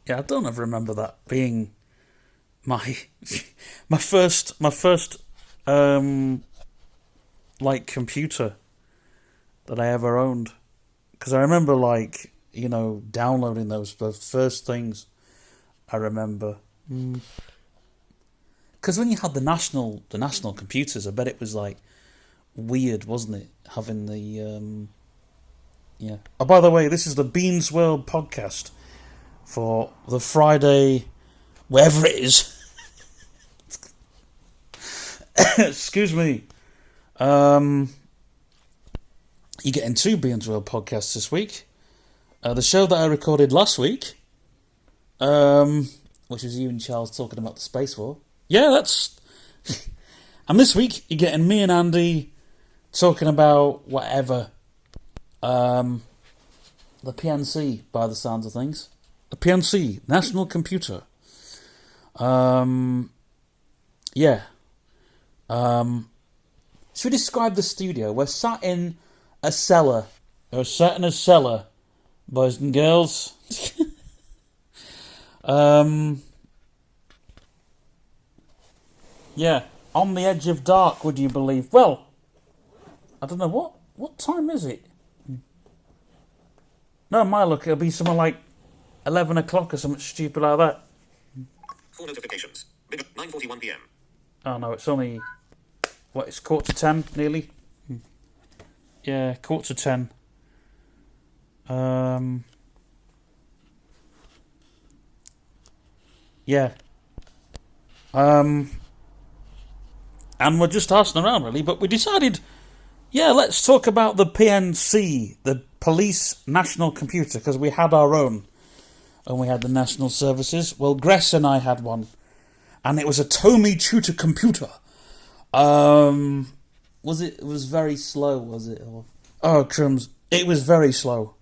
Yeah, I don't ever remember that being my my first um like computer that I ever owned. Because I remember downloading those the first things I remember. Because when you had the national computers, I bet it was like weird, wasn't it? Having the yeah. Oh, by the way, this is the Beans World podcast for the Friday, wherever it is. Excuse me. Um, you're getting two Beans World podcasts this week. The show that I recorded last week, which was you and Charles talking about the space war. Yeah, that's. And this week you're getting me and Andy talking about whatever. The PNC, by the sounds of things. The PNC, National Computer. Yeah. Should we describe the studio? We're sat in a cellar. We're sat in a cellar, boys and girls. Yeah, on the edge of dark, would you believe? Well, I don't know, what time is it? No, my luck, it'll be something like 11 o'clock or something stupid like that. 4 notifications. 9:41 p.m. Oh no, it's only... What, it's 10:15, nearly? Yeah, 10:15. Yeah. And we're just arsing around, really, but we decided, yeah, let's talk about the PNC, the Police National Computer, because we had our own, and we had the National Services. Well, Gress and I had one, and it was a Tomy Tutor computer. It was very slow, was it? Oh, crumbs. It was very slow.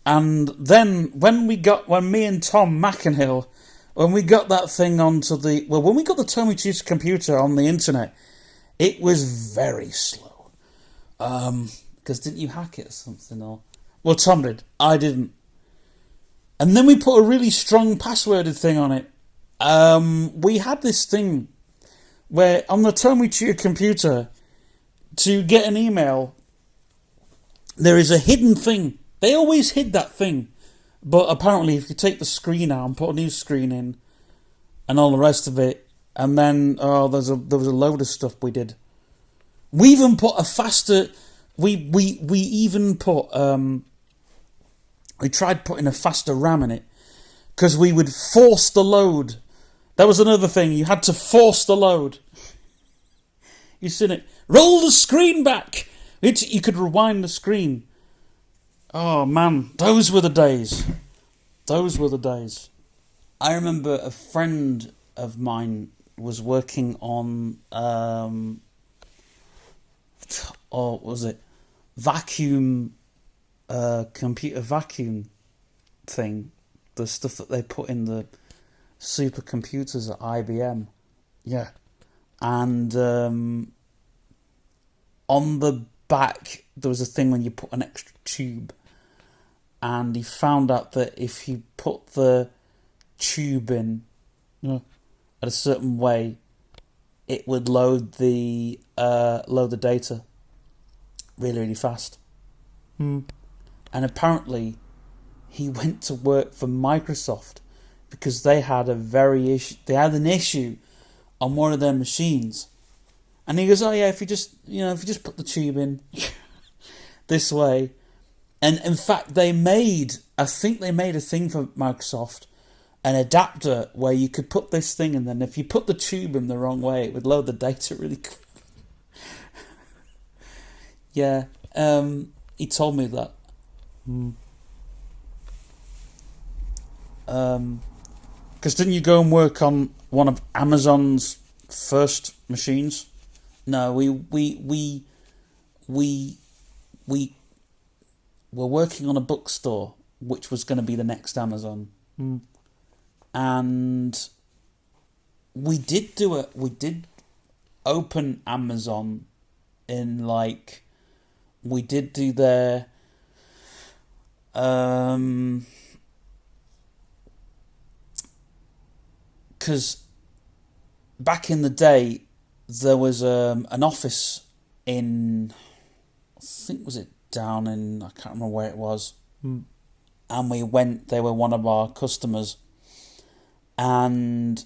And then, when me and Tom McInhill, when we got that thing when we got the Tomy Tutor computer on the internet, it was very slow. Because didn't you hack it or something? Or well, Tom did. I didn't. And then we put a really strong passworded thing on it. We had this thing where on the Tomy Tutor computer, to get an email, there is a hidden thing. They always hid that thing. But apparently if you take the screen out and put a new screen in and all the rest of it, and then there was a load of stuff we did. We even put a faster we even put we tried putting a faster RAM in it because we would force the load. That was another thing. You had to force the load. You seen it? Roll the screen back. You could rewind the screen. Oh man, those were the days. Those were the days. I remember a friend of mine was working on or was it vacuum computer vacuum thing, the stuff that they put in the supercomputers at IBM. Yeah. And on the back there was a thing when you put an extra tube, and he found out that if you put the tube in at a certain way, it would load the data really, really fast. And apparently he went to work for Microsoft because they had an issue on one of their machines. And he goes, oh yeah, if you just put the tube in this way. And in fact I think they made a thing for Microsoft, an adapter where you could put this thing, and then if you put the tube in the wrong way, it would load the data really quick. Yeah, he told me that. Because didn't you go and work on one of Amazon's first machines? No, we were working on a bookstore, which was going to be the next Amazon. And we did open Amazon in we did do their because back in the day, there was an office in, I think, was it down in, I can't remember where it was. And we went, they were one of our customers, and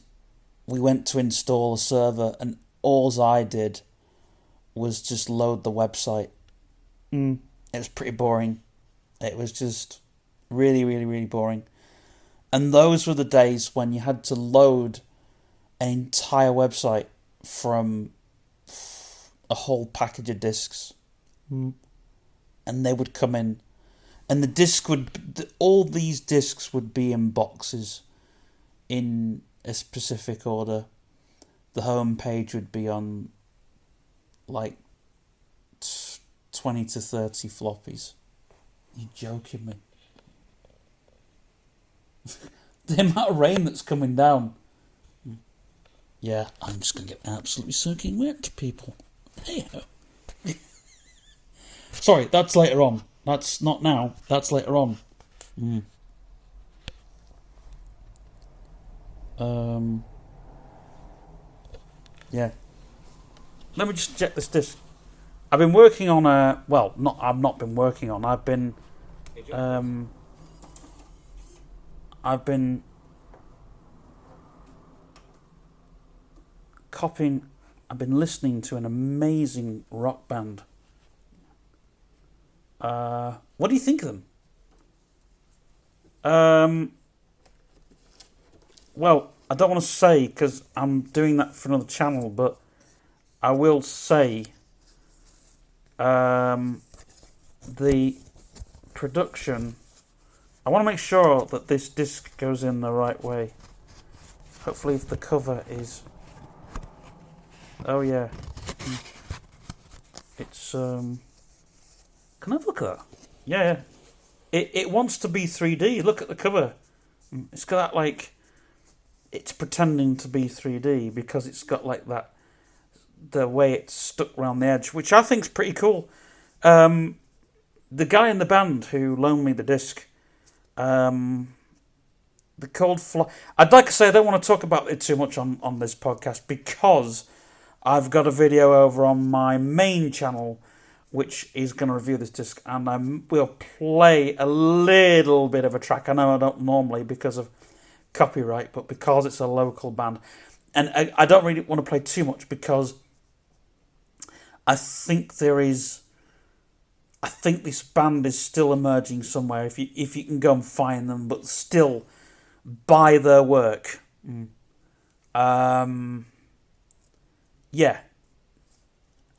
we went to install a server, and all I did was just load the website. It was pretty boring. It was just really, really, really boring. And those were the days when you had to load an entire website from a whole package of discs. And they would come in, and the disc would, all these discs would be in boxes in a specific order. The home page would be on like 20 to 30 floppies. You're joking me. The amount of rain that's coming down. Yeah, I'm just going to get absolutely soaking wet, people. Hey-ho. Sorry, that's later on. That's not now. That's later on. Yeah. Let me just check this disc. I've been working on a... Well, I've not been working on. I've been copying... I've been listening to an amazing rock band. What do you think of them? Well, I don't want to say because I'm doing that for another channel, but I will say the production. I want to make sure that this disc goes in the right way. Hopefully, if the cover is. Oh yeah, it's Can I have a look at that? Yeah. It wants to be 3D. Look at the cover. It's got that like. It's pretending to be 3D because it's got like that, the way it's stuck around the edge, which I think's pretty cool. The guy in the band who loaned me the disc, the Cold Fly. I'd like to say I don't want to talk about it too much on this podcast because I've got a video over on my main channel which is going to review this disc, and I will play a little bit of a track. I know I don't normally because of copyright, but because it's a local band, and I don't really want to play too much because I think this band is still emerging somewhere. If you can go and find them, but still buy their work. Yeah.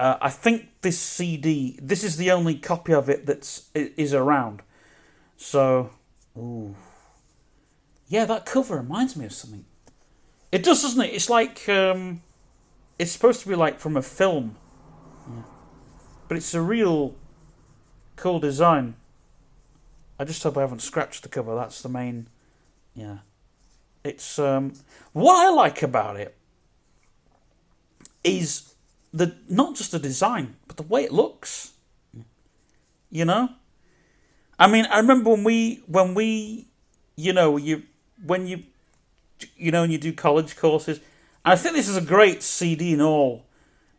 I think this CD, this is the only copy of it is around. So, ooh. Yeah, that cover reminds me of something. It does, doesn't it? It's like, it's supposed to be like from a film. Yeah. But it's a real cool design. I just hope I haven't scratched the cover. That's the main, yeah. It's, what I like about it is not just the design, but the way it looks. You know? I mean, I remember when we when you do college courses, and I think this is a great CD and all,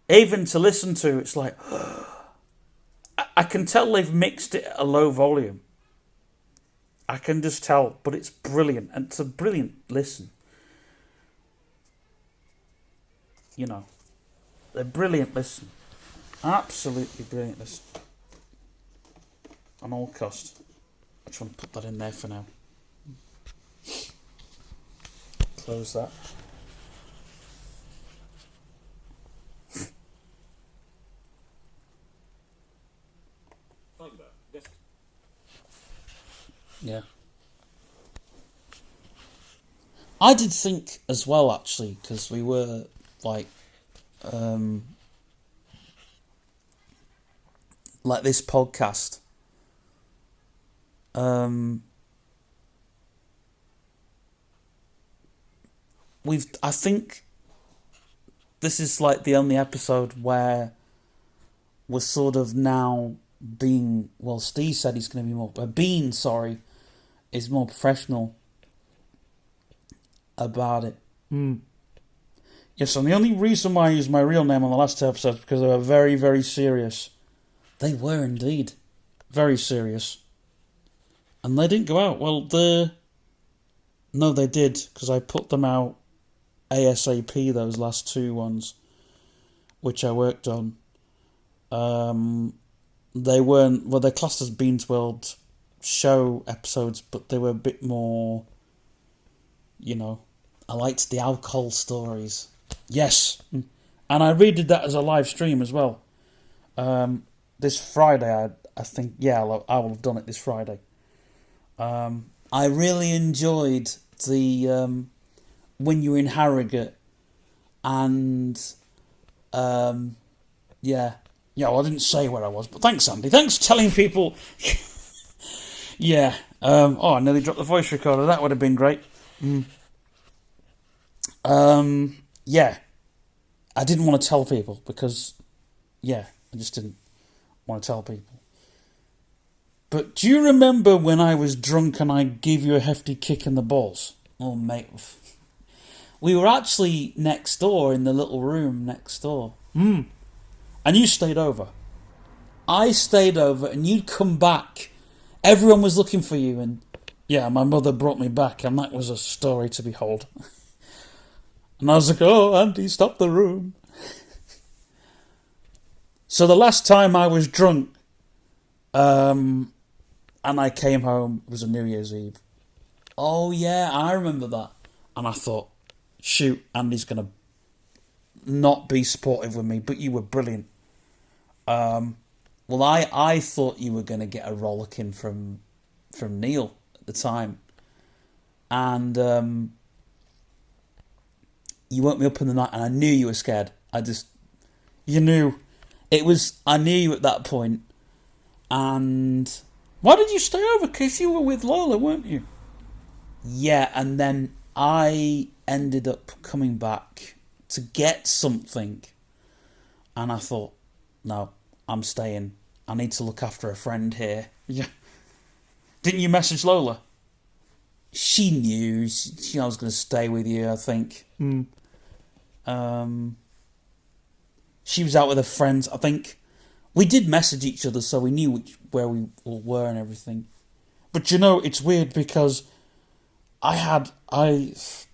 even to listen to, it's like, I can tell they've mixed it at a low volume. I can just tell, but it's brilliant, and it's a brilliant listen. You know, a brilliant listen. Absolutely brilliant listen. On all costs. I just want to put that in there for now. Close that. Finder, desk. Yeah. I did think as well, actually, because we were like this podcast. I think this is like the only episode where we're sort of now being, well, Steve said he's going to be more, is more professional about it. Yes, and the only reason why I used my real name on the last episode is because they were very, very serious. They were indeed. Very serious. And they didn't go out. Well, no, they did, because I put them out ASAP, those last two ones, which I worked on. They weren't, well, they're classed as Beans World show episodes, but they were a bit more, I liked the alcohol stories. Yes. And I redid that as a live stream as well. This Friday, I think, I will have done it this Friday. I really enjoyed the when you were in Harrogate, and well, I didn't say where I was, but thanks, Andy. Thanks for telling people. Yeah. I nearly dropped the voice recorder. That would have been great. Yeah. I didn't want to tell people because, I just didn't want to tell people. But do you remember when I was drunk and I gave you a hefty kick in the balls? Oh, mate. We were actually next door in the little room next door. And you stayed over. I stayed over and you'd come back. Everyone was looking for you, and my mother brought me back, and that was a story to behold. And I was like, oh, Andy, stop the room. So the last time I was drunk, and I came home, it was a New Year's Eve. Oh, yeah, I remember that. And I thought, shoot, Andy's going to not be supportive with me, but you were brilliant. Well, I thought you were going to get a rollicking from Neil at the time. And you woke me up in the night, and I knew you were scared. You knew. I knew you at that point. And why did you stay over? Because you were with Lola, weren't you? Yeah, and then I ended up coming back to get something. And I thought, no, I'm staying. I need to look after a friend here. Yeah. Didn't you message Lola? She knew. She I was going to stay with you, I think. She was out with her friends. I think we did message each other, so we knew where we all were and everything. But it's weird because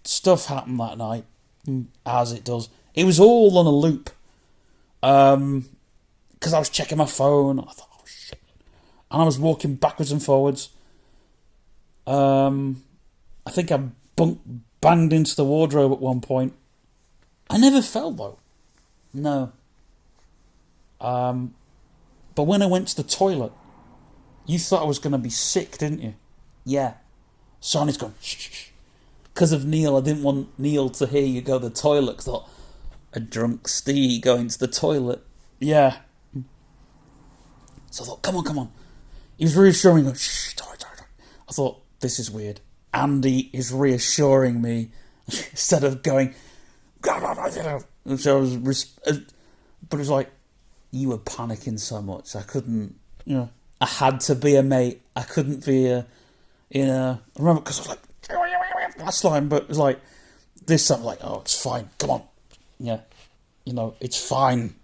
stuff happened that night, as it does. It was all on a loop. Because I was checking my phone. I thought, oh shit. And I was walking backwards and forwards. I think I banged into the wardrobe at one point. I never fell though. No. But when I went to the toilet, you thought I was going to be sick, didn't you? Yeah. Sonny's gone, shh. Because of Neil, I didn't want Neil to hear you go to the toilet. Because I thought, a drunk Steve going to the toilet. Yeah. So I thought, come on. He was reassuring me, shh, sorry. I thought, this is weird. Andy is reassuring me instead of going, and so I was, but it was like, you were panicking so much. I couldn't, I had to be a mate. I couldn't be I remember because I was like, last line, but it was like, this time, like, oh, it's fine, come on. Yeah. It's fine.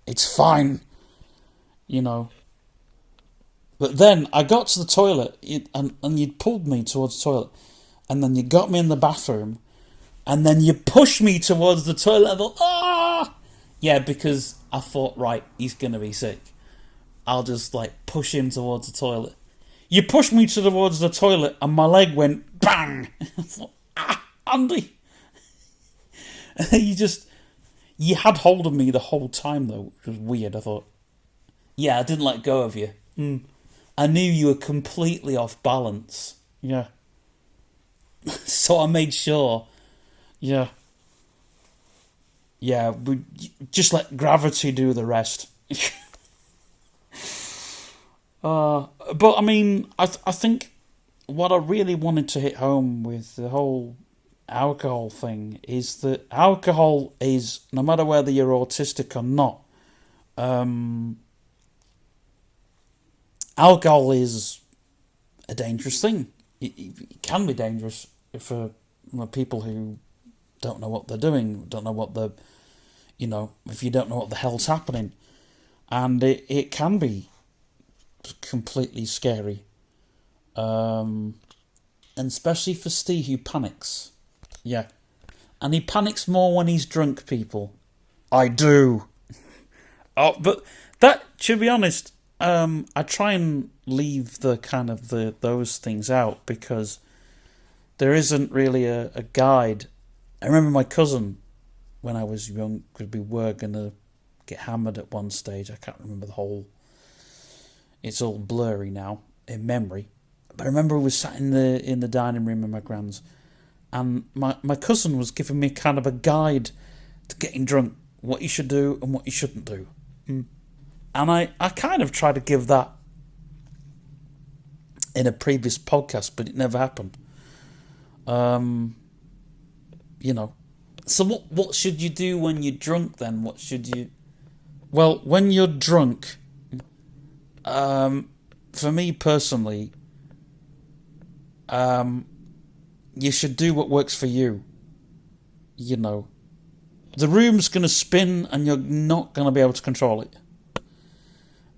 But then I got to the toilet, and you'd pulled me towards the toilet, and then you got me in the bathroom, and then you pushed me towards the toilet. I thought, ah! Yeah, because I thought, right, he's going to be sick. I'll just, push him towards the toilet. You pushed me towards the toilet, and my leg went bang! I thought, Andy! You had hold of me the whole time, though, which was weird. I thought, yeah, I didn't let go of you. I knew you were completely off balance. Yeah. So I made sure. Yeah. Yeah, we just let gravity do the rest. But I mean, I think what I really wanted to hit home with the whole alcohol thing is that alcohol is, no matter whether you're autistic or not, alcohol is a dangerous thing. It can be dangerous for people who don't know what they're doing, don't know what the, if you don't know what the hell's happening. And it can be completely scary. And especially for Steve, who panics. Yeah. And he panics more when he's drunk, people. I do. Oh, but that, to be honest, I try and leave the kind of those things out because there isn't really a guide. I remember my cousin, when I was young, we were going to get hammered at one stage. I can't remember the whole... It's all blurry now, in memory. But I remember we was sat in the dining room with my grans, and my cousin was giving me kind of a guide to getting drunk, what you should do and what you shouldn't do. And I kind of tried to give that in a previous podcast, but it never happened. So what should you do when you're drunk then? What should you... Well, when you're drunk, for me personally, you should do what works for you. The room's going to spin and you're not going to be able to control it.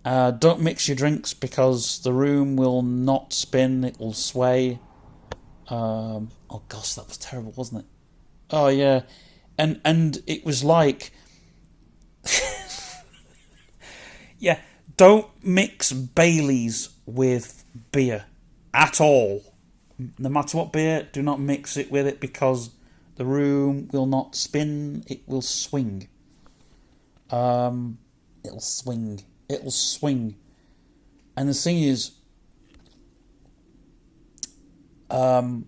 Don't mix your drinks because the room will not spin, it will sway. Oh gosh, that was terrible, wasn't it? Oh yeah. And it was like... yeah, don't mix Baileys with beer at all. No matter what beer, do not mix it with it because the room will not spin, it will swing. It'll swing. It'll swing. And the thing is, the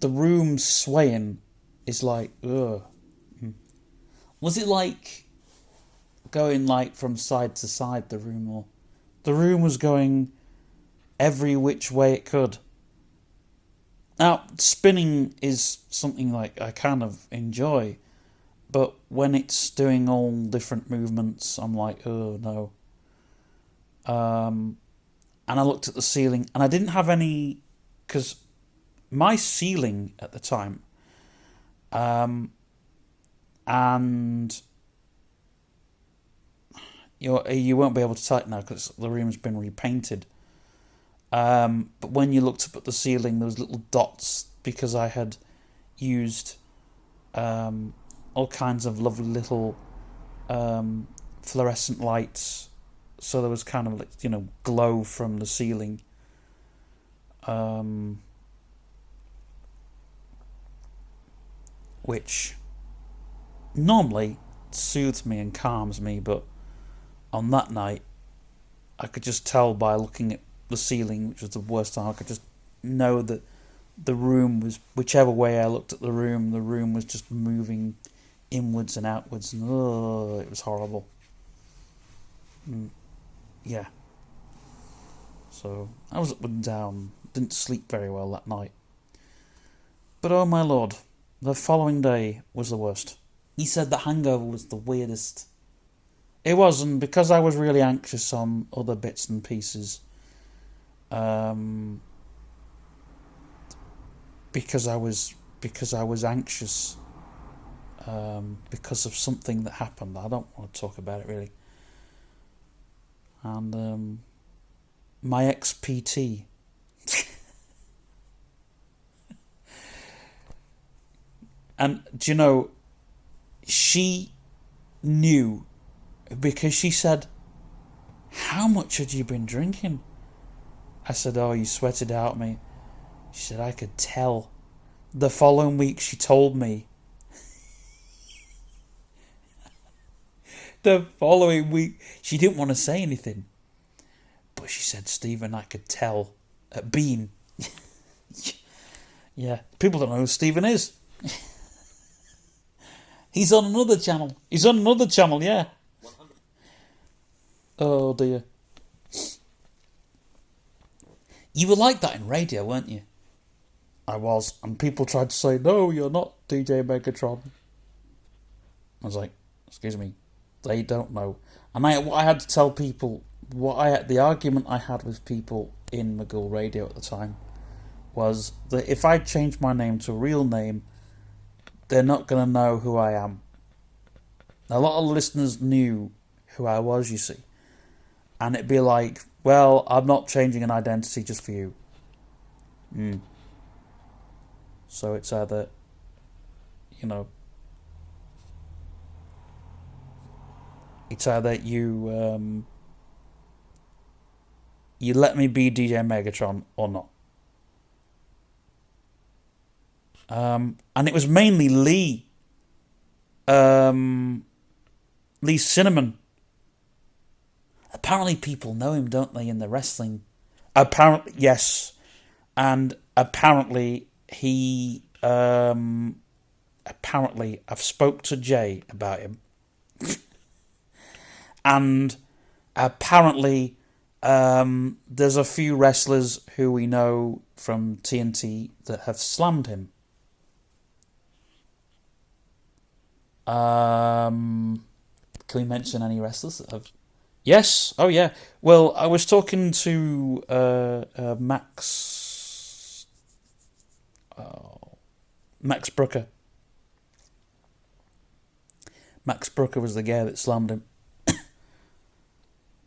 room swaying is like, ugh. Was it like going like from side to side, the room, or the room was going every which way it could? Now, spinning is something like I kind of enjoy, but when it's doing all different movements, I'm like, oh no. And I looked at the ceiling, and I didn't have any, because my ceiling at the time, and you won't be able to tell it now because the room's been repainted. But when you looked up at the ceiling, there was little dots because I had used all kinds of lovely little fluorescent lights, so there was kind of like, glow from the ceiling. Which normally soothes me and calms me, but on that night I could just tell by looking at the ceiling, which was the worst time. I could just know that the room was, whichever way I looked at the room was just moving inwards and outwards, and it was horrible. Yeah. So I was up and down, didn't sleep very well that night. But oh my lord, the following day was the worst. He said the hangover was the weirdest. It was, and because I was really anxious on other bits and pieces, because I was anxious, because of something that happened. I don't want to talk about it really. And my ex-PT. And do you know, she knew, because she said, "How much had you been drinking?" I said, "Oh, you sweated out me." She said, "I could tell." The following week she told me. The following week, she didn't want to say anything, but she said, "Stephen, I could tell." At Bean. Yeah, people don't know who Stephen is. He's on another channel. Yeah. 100. Oh dear. You were like that in radio, weren't you? I was, and people tried to say, "No, you're not DJ Megatron." I was like, "Excuse me, they don't know." And I had to tell people the argument I had with people in Magul Radio at the time was that if I change my name to a real name, they're not going to know who I am. A lot of listeners knew who I was, you see. And it'd be like, well, I'm not changing an identity just for you. So it's either, you know, it's either you let me be DJ Megatron or not. And it was mainly Lee Cinnamon. Apparently people know him, don't they, in the wrestling? Apparently, yes. And apparently he... apparently I've spoke to Jay about him. And apparently there's a few wrestlers who we know from TNT that have slammed him. Can we mention any wrestlers that have... Yes, oh yeah. Well, I was talking to Max Brooker. Max Brooker was the guy that slammed him.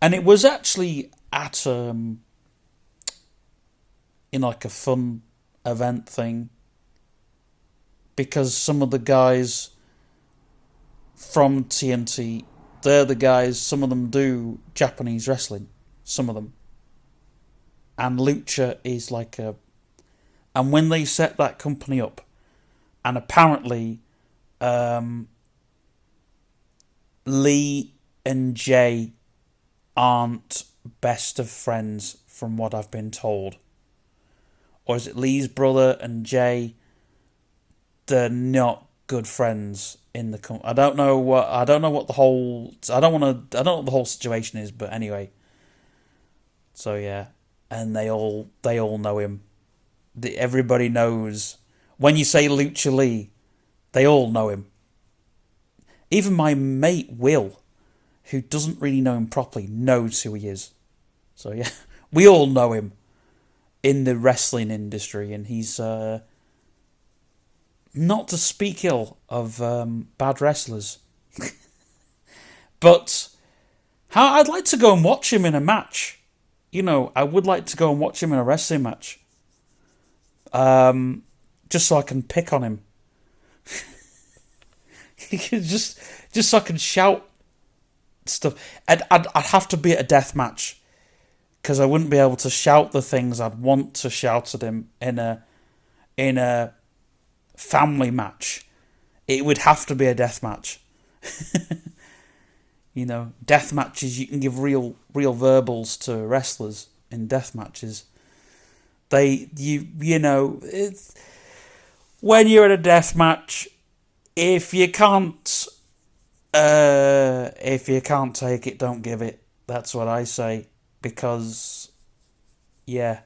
And it was actually at in like a fun event thing, because some of the guys from TNT, they're the guys, some of them do Japanese wrestling, some of them. And Lucha is like a... And when they set that company up, and apparently Lee and Jay aren't best of friends from what I've been told. Or is it Lee's brother and Jay? They're not good friends in the company. I don't know what the whole... I don't know what the whole situation is, but anyway. So yeah, and they all know him. Everybody knows. When you say Lucha Lee, they all know him. Even my mate Will, who doesn't really know him properly, knows who he is. So yeah, we all know him in the wrestling industry, and he's not to speak ill of bad wrestlers, but I'd like to go and watch him in a match. You know, I would like to go and watch him in a wrestling match, just so I can pick on him. just so I can shout stuff. I'd have to be at a death match, because I wouldn't be able to shout the things I'd want to shout at him in a family match. It would have to be a death match. You know, death matches, you can give real verbals to wrestlers in death matches. You know, it's, when you're at a death match, if you can't take it, don't give it. That's what I say. Because, yeah.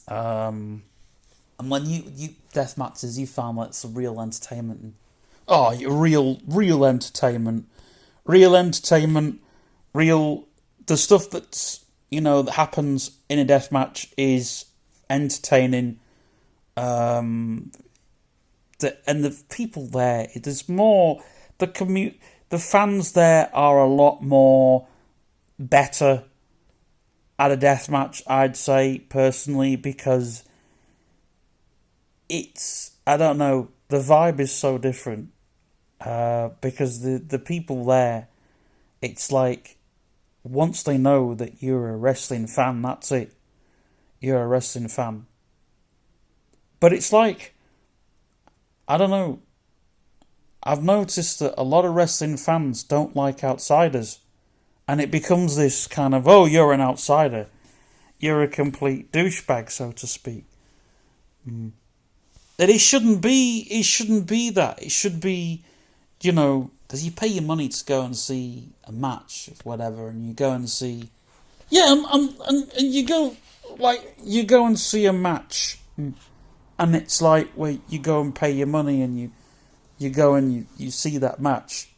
And when you death matches, you found that's real entertainment. Oh, real entertainment. Real entertainment. The stuff that's, you know, that happens in a death match is entertaining. And the people there, there's more... The fans there are a lot more better at a deathmatch, I'd say, personally, because it's... I don't know, the vibe is so different. Because the people there, it's like, once they know that you're a wrestling fan, that's it. You're a wrestling fan. But it's like, I don't know, I've noticed that a lot of wrestling fans don't like outsiders. And it becomes this kind of, oh, you're an outsider. You're a complete douchebag, so to speak. That it shouldn't be that. It should be, you know, because you pay your money to go and see a match, whatever, and you go and see... Yeah, and you go and see a match, and it's like, well, you go and pay your money, and you go and you see that match.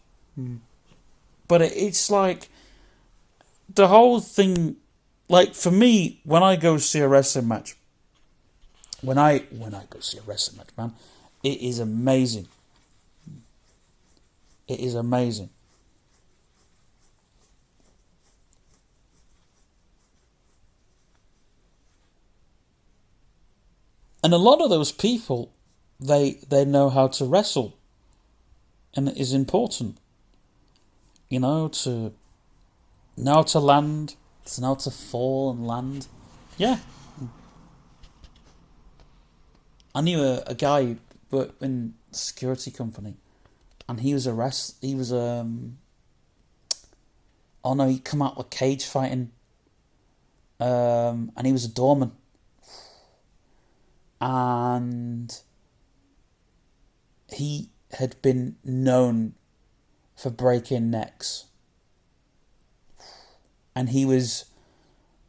But it's like, the whole thing, like for me, when I go see a wrestling match, when I go see a wrestling match, man, it is amazing. It is amazing. And a lot of those people, they know how to wrestle, and it is important, you know, to know how to land, to know how to fall and land. Yeah. I knew a guy who worked in a security company, and he was oh no, he come out with cage fighting, and he was a doorman, and he had been known for breaking necks, and he was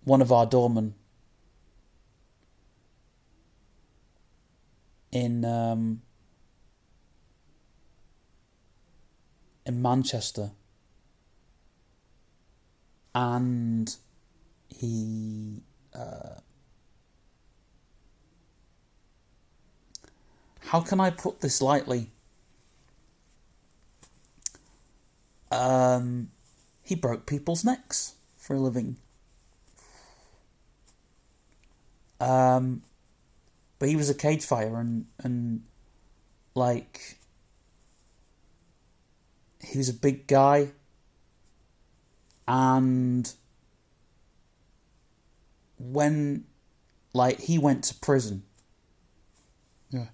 one of our doormen in Manchester, and he how can I put this lightly? He broke people's necks for a living. But he was a cage fighter, and like, he was a big guy, and when, like, he went to prison. Yeah.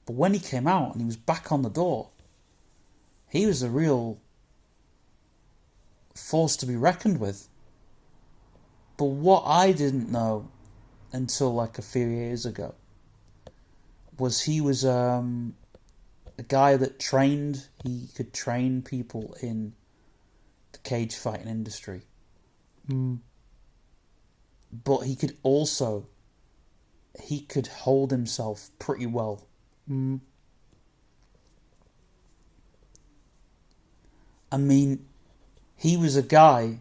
But when he came out and he was back on the door, he was a real force to be reckoned with. But what I didn't know until like a few years ago was he was a guy that trained. He could train people in the cage fighting industry. But he could also, he could hold himself pretty well. I mean, he was a guy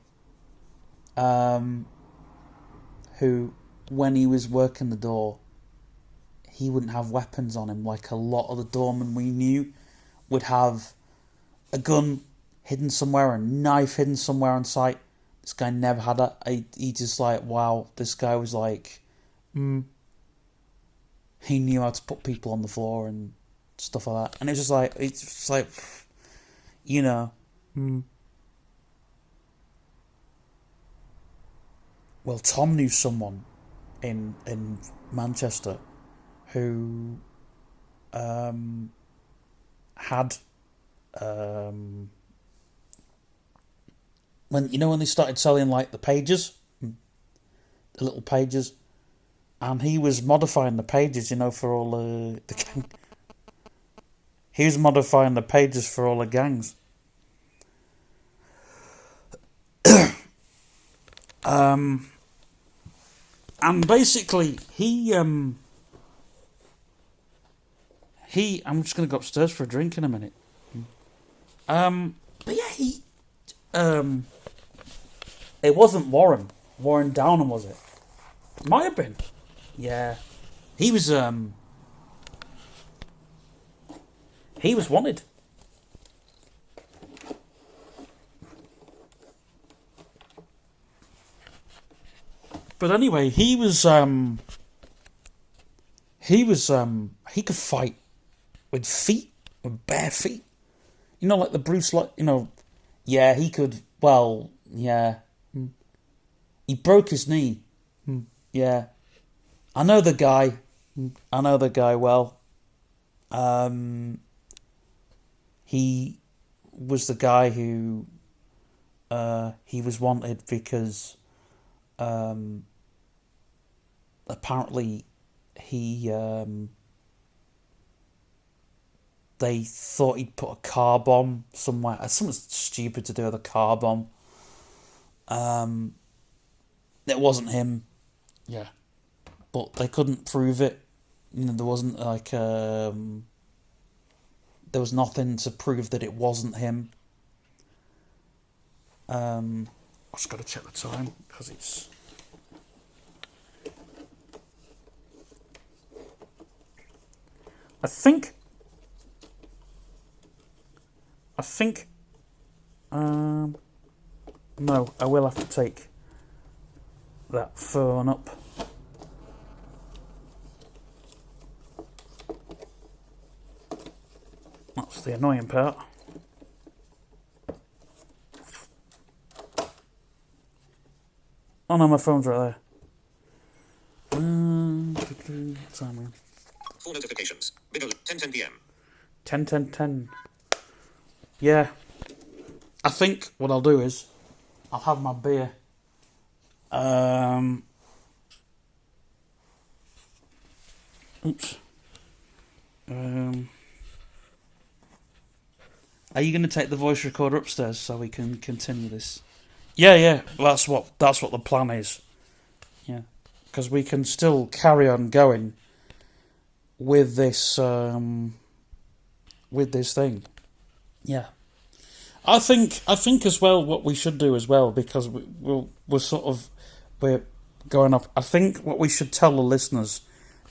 who, when he was working the door, he wouldn't have weapons on him like a lot of the doormen we knew would have a gun hidden somewhere, a knife hidden somewhere on site. This guy never had that. He just like, wow, this guy was like, he knew how to put people on the floor and stuff like that. And it's just like, you know. Well, Tom knew someone in Manchester who had when they started selling like the pages, the little pages, and he was modifying the pages, for all the gang. He was modifying the pages for all the gangs. And basically, I'm just going to go upstairs for a drink in a minute. But yeah, it wasn't Warren Downham, was it? Might have been. Yeah. He was wanted. But anyway, he could fight with feet, with bare feet. Like the Bruce Lee, yeah, he could, well, yeah. He broke his knee. Yeah. I know the guy well. He was the guy who, he was wanted because, apparently they thought he'd put a car bomb somewhere. Something stupid to do with a car bomb. It wasn't him. Yeah. But they couldn't prove it. There wasn't like there was nothing to prove that it wasn't him. I just got to check the time because it's I think, no, I will have to take that phone up. That's the annoying part. Oh no, my phone's right there. Time. 4 notifications. Big alert. 10:10 p.m. 10. Yeah. I think what I'll do is I'll have my beer. Oops. Are you going to take the voice recorder upstairs so we can continue this? Yeah. That's what the plan is. Yeah, because we can still carry on going with this thing. Yeah, I think as well what we should do as well, because we're going up. I think what we should tell the listeners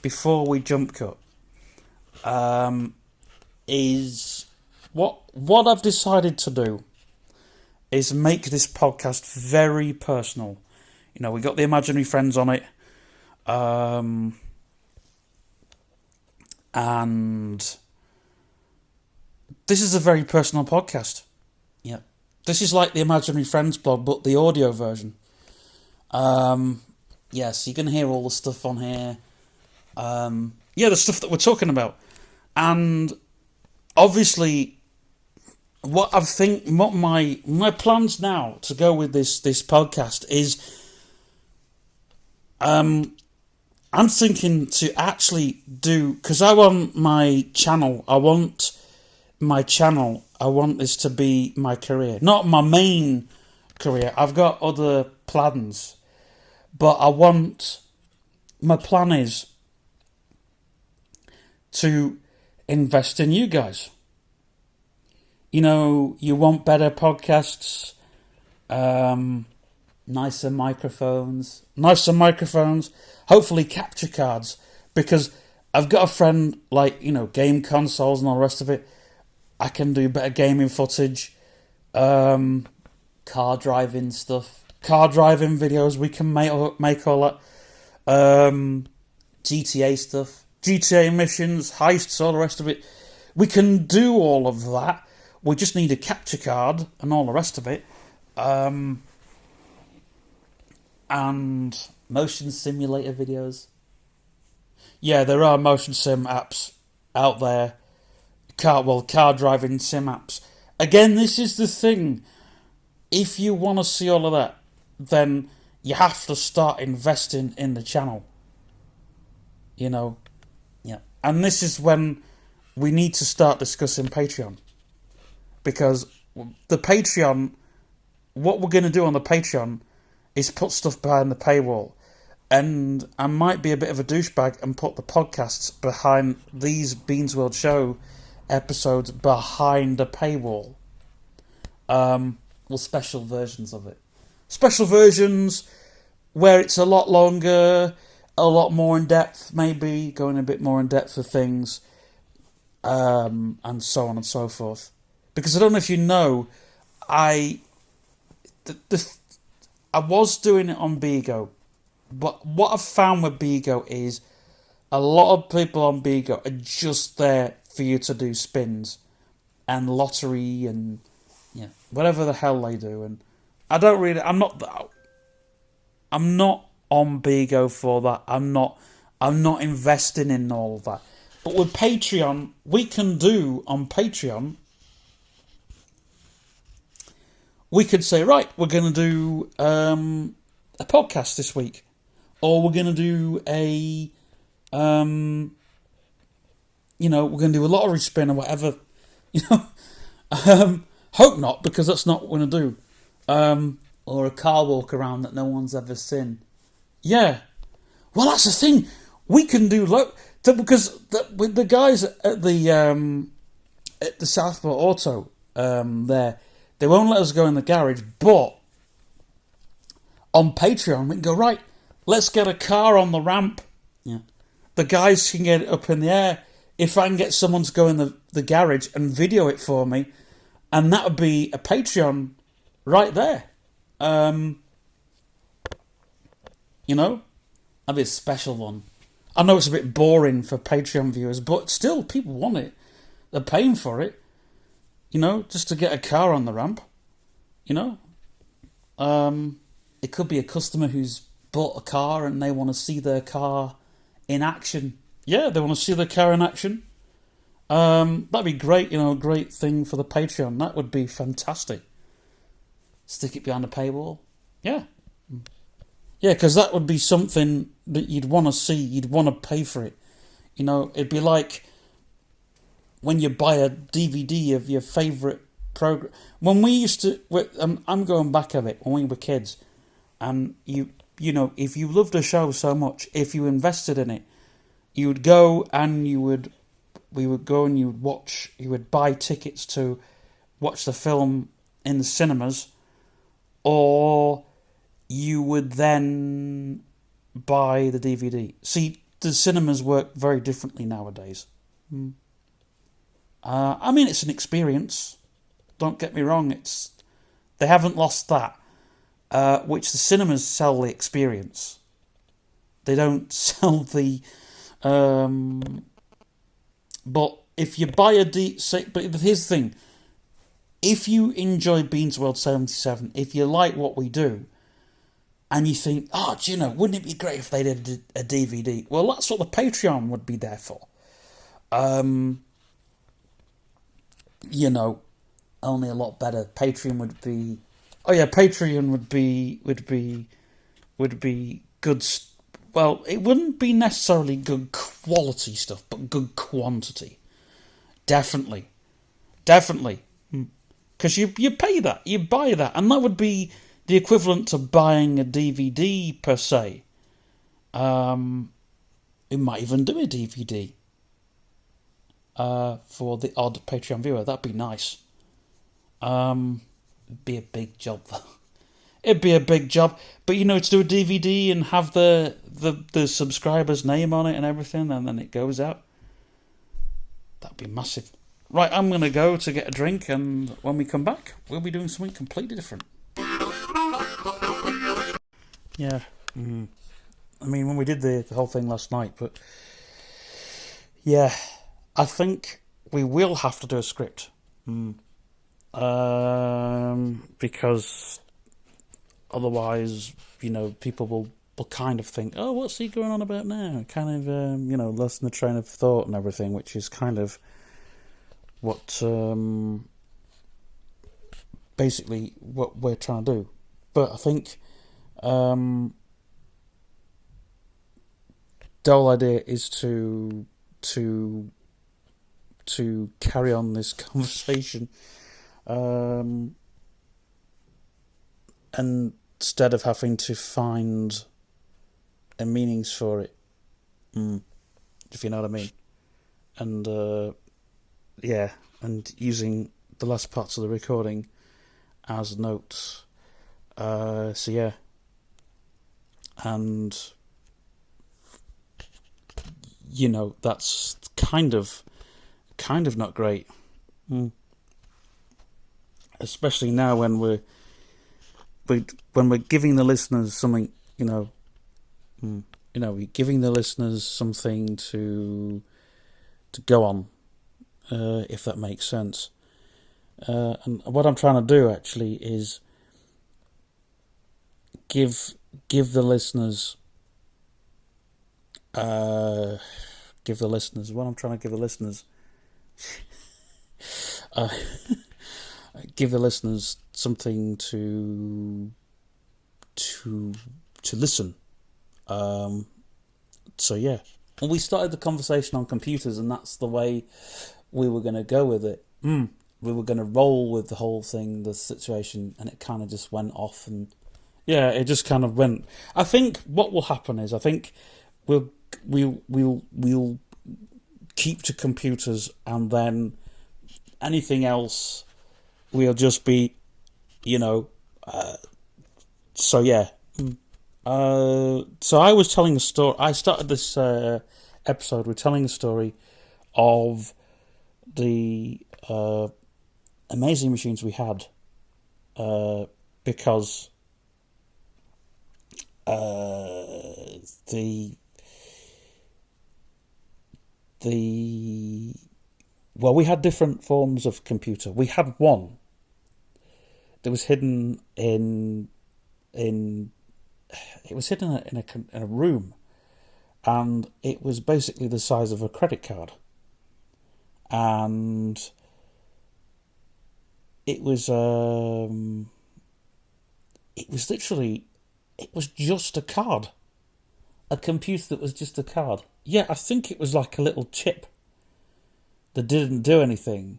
before we jump cut is what I've decided to do is make this podcast very personal. You know, we got the imaginary friends on it, and this is a very personal podcast. Yeah, this is like the Imaginary Friends blog, but the audio version. Yes, you can hear all the stuff on here. The stuff that we're talking about, and obviously, what my plans now to go with this podcast is, I'm thinking to actually do, because I want this to be my career, not my main career. I've got other plans, but my plan is to invest in you guys. You know, you want better podcasts, nicer microphones, hopefully capture cards, because I've got a friend, like, you know, game consoles and all the rest of it. I can do better gaming footage, car driving videos, we can make all that, GTA stuff, GTA missions, heists, all the rest of it. We can do all of that. We just need a capture card and all the rest of it. And motion simulator videos. Yeah, there are motion sim apps out there. Car driving sim apps. Again, this is the thing. If you want to see all of that, then you have to start investing in the channel. You know, yeah. And this is when we need to start discussing Patreon. Because the Patreon, what we're going to do on the Patreon is put stuff behind the paywall. And I might be a bit of a douchebag and put the podcasts behind these Beans World Show episodes behind the paywall. Special versions of it. Special versions where it's a lot longer, a lot more in depth, maybe going a bit more in depth with things, and so on and so forth. Because I don't know if you know, I was doing it on Bigo, but what I've found with Bigo is a lot of people on Bigo are just there for you to do spins and lottery and whatever the hell they do. And I'm not on Bigo for that. I'm not investing in all of that. But with Patreon, we can do on Patreon. We could say, right, we're going to do a podcast this week, or we're going to do we're going to do a lottery spin or whatever. Hope not, because that's not what we're going to do. Or a car walk around that no one's ever seen. Yeah, well, that's the thing. We can do because with the guys at the Southport Auto there. They won't let us go in the garage, but on Patreon we can go, right, let's get a car on the ramp. Yeah. The guys can get it up in the air. if I can get someone to go in the garage and video it for me, and that would be a Patreon right there. You know, that'd be a special one. I know it's a bit boring for Patreon viewers, but still, people want it. They're paying for it. You know, just to get a car on the ramp. You know, it could be a customer who's bought a car and they want to see their car in action. Yeah, they want to see their car in action. That'd be great, you know, a great thing for the Patreon. That would be fantastic. Stick it behind a paywall. Yeah. Yeah, because that would be something that you'd want to see. You'd want to pay for it. You know, it'd be like when you buy a DVD of your favourite program. When we used to, I'm going back a bit, when we were kids, and you know, if you loved a show so much, if you invested in it, you would go and we would go and you would watch, you would buy tickets to watch the film in the cinemas, or you would then buy the DVD. See, the cinemas work very differently nowadays. I mean, it's an experience. Don't get me wrong. They haven't lost that, which the cinemas sell the experience. They don't sell the. But if you buy but here's the thing. If you enjoy Beans World 77, if you like what we do, and you think, oh, do you know, wouldn't it be great if they did a DVD? Well, that's what the Patreon would be there for. You know, only a lot better. Patreon would be... Oh yeah, Patreon would be good... Well, it wouldn't be necessarily good quality stuff, but good quantity. Definitely. Because you pay that, you buy that, and that would be the equivalent to buying a DVD per se. We might even do a DVD for the odd Patreon viewer. That'd be nice. It'd be a big job though. It'd be a big job, but you know, to do a DVD and have the subscriber's name on it and everything, and then it goes out. That'd be massive. Right, I'm going to go to get a drink, and when we come back, we'll be doing something completely different. Yeah. I mean, when we did the whole thing last night, but yeah, I think we will have to do a script. Because otherwise, you know, people will kind of think, oh, what's he going on about now? Kind of, you know, lost in the train of thought and everything, which is kind of what, basically what we're trying to do. But I think the whole idea is to carry on this conversation, and instead of having to find a meanings for it, if you know what I mean, and yeah, and using the last parts of the recording as notes. So yeah, and you know, that's kind of not great, especially now when we're giving the listeners something, we're giving the listeners something to go on, if that makes sense. And what I'm trying to do actually is give the listeners what I'm trying to give the listeners give the listeners something to listen. So yeah, well, we started the conversation on computers, and that's the way we were going to go with it. We were going to roll with the whole thing, the situation, and it kind of just went off, and yeah, it just kind of went. I think what will happen is, I think we'll keep to computers, and then anything else we'll just be, so yeah. So I was telling a story. I started this episode with telling a story of the amazing machines we had, because we had different forms of computer. We had one that was hidden in a room, and it was basically the size of a credit card, and it was just a card, a computer that was just a card. Yeah, I think it was like a little chip that didn't do anything,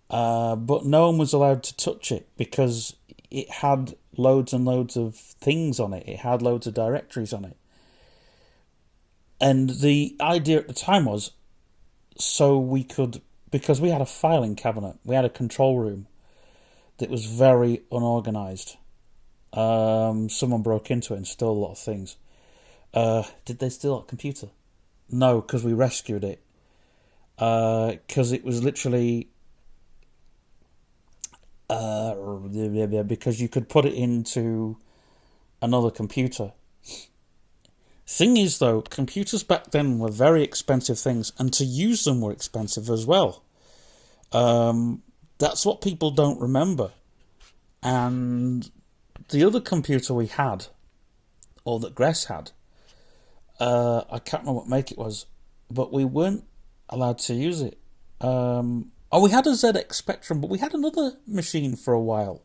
but no one was allowed to touch it because it had loads and loads of things on it. It had loads of directories on it. And the idea at the time was, because we had a filing cabinet, we had a control room that was very unorganised. Someone broke into it and stole a lot of things. Did they steal our computer? No, because we rescued it. Because it was literally... because you could put it into another computer. Thing is, though, computers back then were very expensive things, and to use them were expensive as well. That's what people don't remember. And the other computer we had, or that Gress had, I can't remember what make it was, but we weren't allowed to use it. We had a ZX Spectrum, but we had another machine for a while,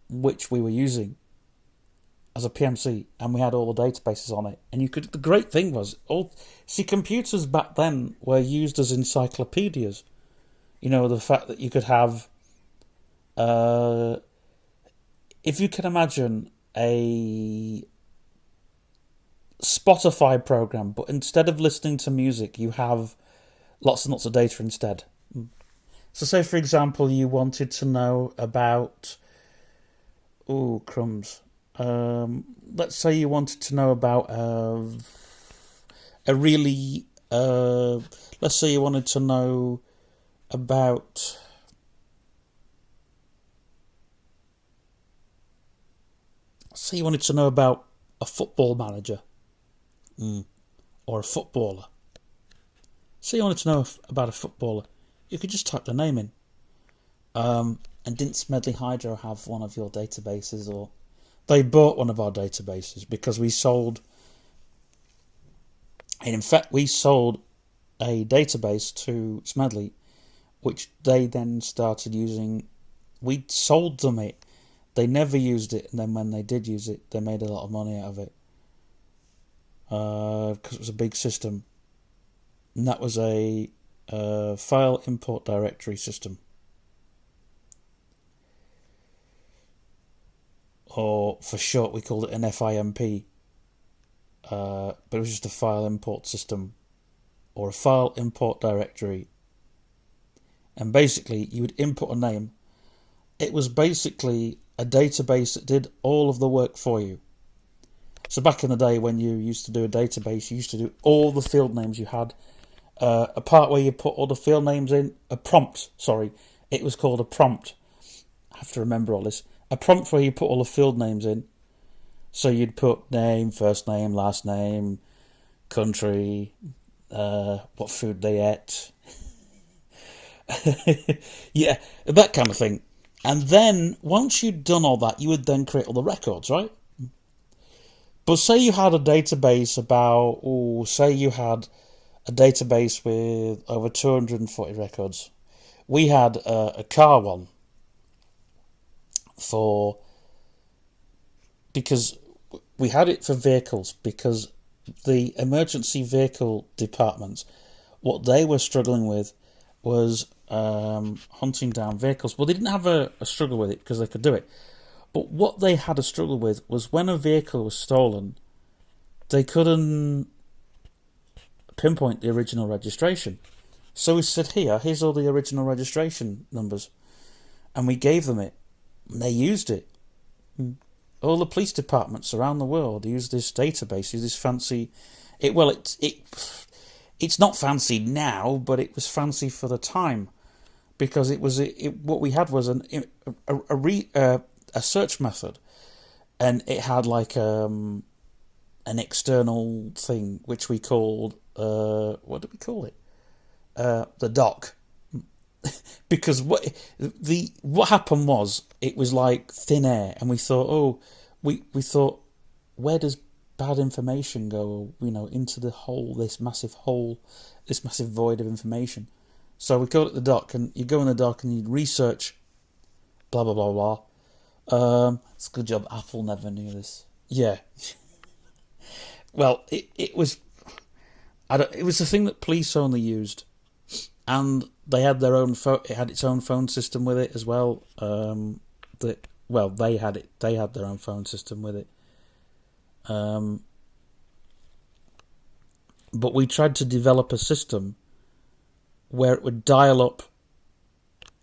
which we were using as a PMC, and we had all the databases on it. And the great thing was, computers back then were used as encyclopedias. You know, the fact that you could have, if you can imagine a Spotify program, but instead of listening to music, you have lots and lots of data instead. So say, for example, you wanted to know about... Oh, crumbs. Let's say you wanted to know about let's say you wanted to know about... Say you wanted to know about a football manager. Or a footballer. Say you wanted to know about a footballer. You could just type the name in. And didn't Smedley Hydro have one of your databases? Or they bought one of our databases because we sold... And in fact, we sold a database to Smedley, which they then started using. We sold them it. They never used it, and then when they did use it, they made a lot of money out of it. Because it was a big system. And that was a file import directory system. Or for short, we called it an FIMP. But it was just a file import system, or a file import directory. And basically, you would input a name. It was basically a database that did all of the work for you. So back in the day when you used to do a database, you used to do all the field names you had. A part where you put all the field names in, a prompt, sorry. It was called a prompt. I have to remember all this. A prompt where you put all the field names in. So you'd put name, first name, last name, country, what food they ate. Yeah, that kind of thing. And then, once you'd done all that, you would then create all the records, right? But say you had a database say you had a database with over 240 records. We had a car one because we had it for vehicles, because the emergency vehicle departments, what they were struggling with was hunting down vehicles. Well, they didn't have a struggle with it because they could do it. But what they had a struggle with was when a vehicle was stolen, they couldn't pinpoint the original registration. So we said, here's all the original registration numbers. And we gave them it. And they used it. All the police departments around the world use this database, use this fancy It's not fancy now, but it was fancy for the time because what we had was a search method, and it had like an external thing which we called what did we call it? The dock. Because what happened was it was like thin air, and we thought, we thought, where does bad information go? Into this massive void of information. So we called it the dock, and you go in the dock and you research, blah blah blah blah. It's a good job Apple never knew this. Yeah. Well, it was. It was the thing that police only used, and they had their own It had its own phone system with it as well. They had it. They had their own phone system with it. But we tried to develop a system where it would dial up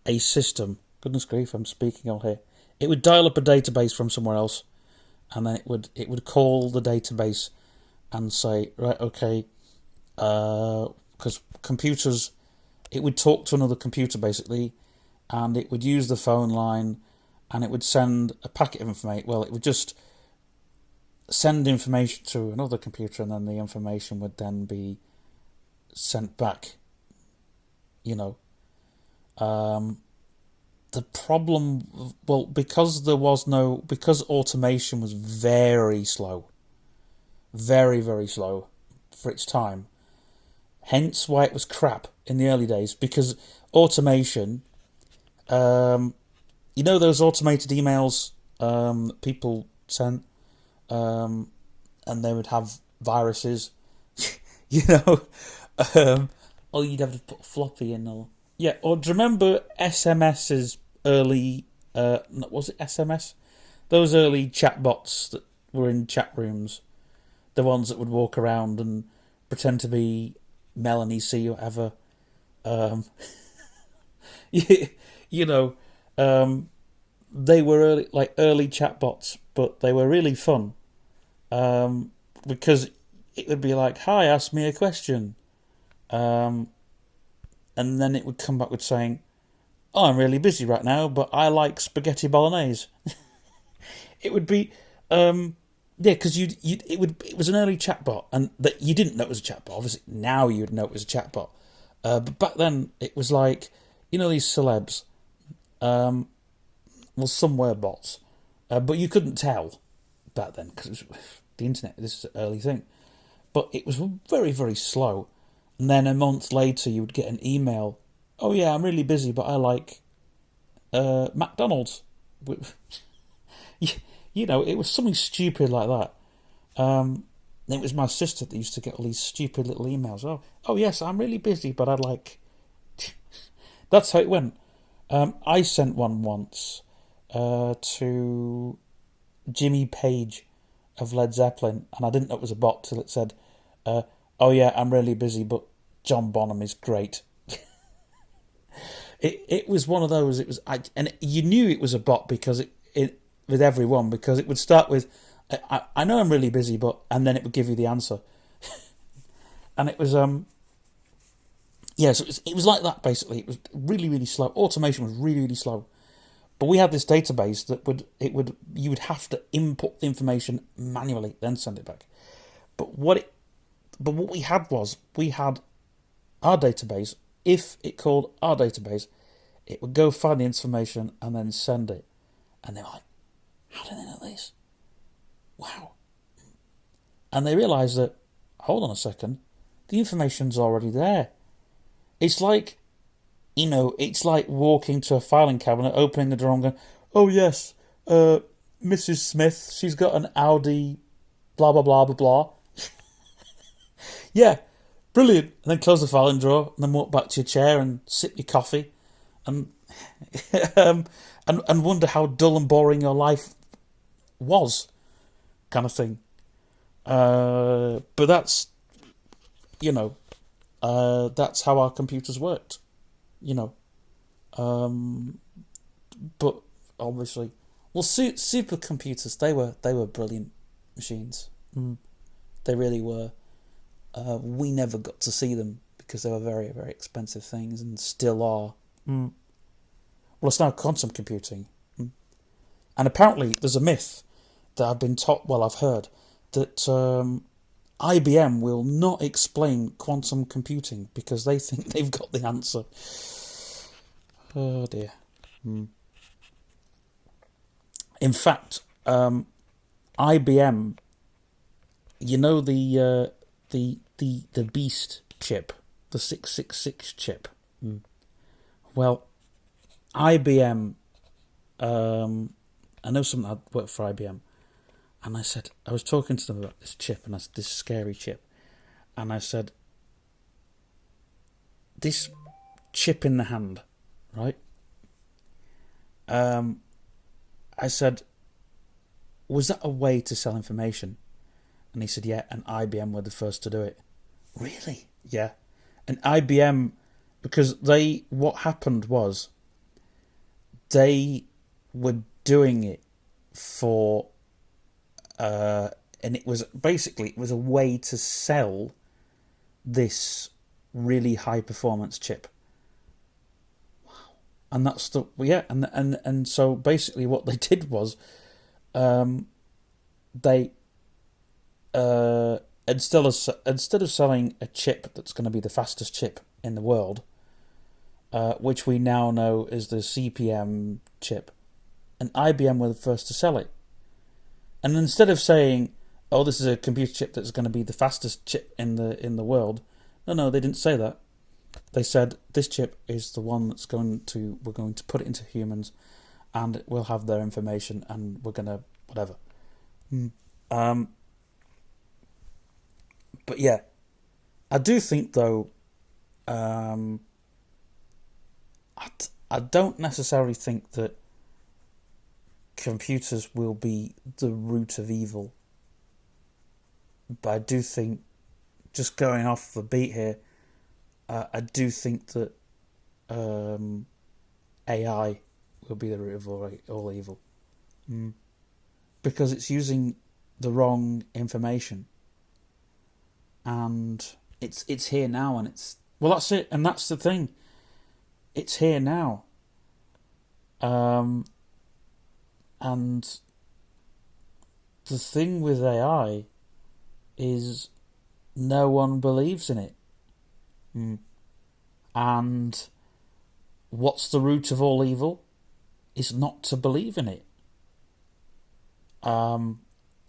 a system. Goodness grief, I'm speaking all here. It would dial up a database from somewhere else, and then it would call the database and say, right, okay, because computers, it would talk to another computer basically, and it would use the phone line, and it would send a packet of information. Well, it would just send information to another computer, and then the information would then be sent back. The problem, well, because automation was very slow, very, very slow for its time, hence why it was crap in the early days, because automation, those automated emails that people sent, and they would have viruses, or you'd have to put floppy in, or do you remember SMS's early, was it SMS? Those early chatbots that were in chat rooms, the ones that would walk around and pretend to be Melanie C or whatever. They were early chatbots, but they were really fun, because it would be like, "Hi, ask me a question," and then it would come back with saying, "Oh, I'm really busy right now, but I like spaghetti bolognese." It would be, because it was an early chatbot, and that you didn't know it was a chatbot. Obviously, now you'd know it was a chatbot, but back then it was like, these celebs. Well, some were bots, but you couldn't tell back then because it was the internet. This is an early thing, but it was very, very slow. And then a month later, you would get an email. "Oh yeah, I'm really busy, but I like McDonald's." It was something stupid like that. It was my sister that used to get all these stupid little emails. Oh yes, I'm really busy, but I like. That's how it went. I sent one once to Jimmy Page of Led Zeppelin, and I didn't know it was a bot till it said, "Oh yeah, I'm really busy, but John Bonham is great." It was one of those. It was, and you knew it was a bot because it with everyone, because it would start with, I know I'm really busy, but," and then it would give you the answer, and it was so it was like that basically. It was really, really slow. Automation was really, really slow. But we had this database that you would have to input the information manually, then send it back. But what we had was, we had our database. If it called our database, it would go find the information and then send it. And they're like, "How do they know this? Wow!" And they realised that, hold on a second, the information's already there. It's like, it's like walking to a filing cabinet, opening the drawer and going, "Oh yes, Mrs. Smith, she's got an Audi, blah blah blah blah blah." Yeah, brilliant. And then close the filing drawer, and then walk back to your chair and sip your coffee, and and wonder how dull and boring your life was, kind of thing. But that's that's how our computers worked. But obviously, well, supercomputers, they were brilliant machines. They really were. We never got to see them because they were very, very expensive things and still are. Well, it's now quantum computing. And apparently there's a myth that I've been taught, well, I've heard, that IBM will not explain quantum computing because they think they've got the answer. Oh dear. In fact, IBM, you know the Beast chip, the 666 chip. Well, IBM, I know someone that worked for IBM, and I was talking to them about this chip, and this scary chip, and I said, this chip in the hand, right? I said, was that a way to sell information? And he said, yeah, and IBM were the first to do it. Really? Yeah. And IBM, because what happened was, they were doing it for, and it was a way to sell this really high performance chip. Wow. And that's and so basically what they did was, they instead of selling a chip that's going to be the fastest chip in the world, which we now know is the CPM chip, and IBM were the first to sell it. And instead of saying, "Oh, this is a computer chip that's going to be the fastest chip in the world," no, they didn't say that. They said this chip is the one we're going to put it into humans, and we'll have their information, and we're gonna whatever. But yeah, I do think though, I don't necessarily think that computers will be the root of evil. But I do think, just going off the beat here, I do think that AI will be the root of all evil. Because it's using the wrong information. And it's here now, and that's it, and that's the thing. It's here now. And the thing with AI is no one believes in it. And what's the root of all evil? Is not to believe in it. Or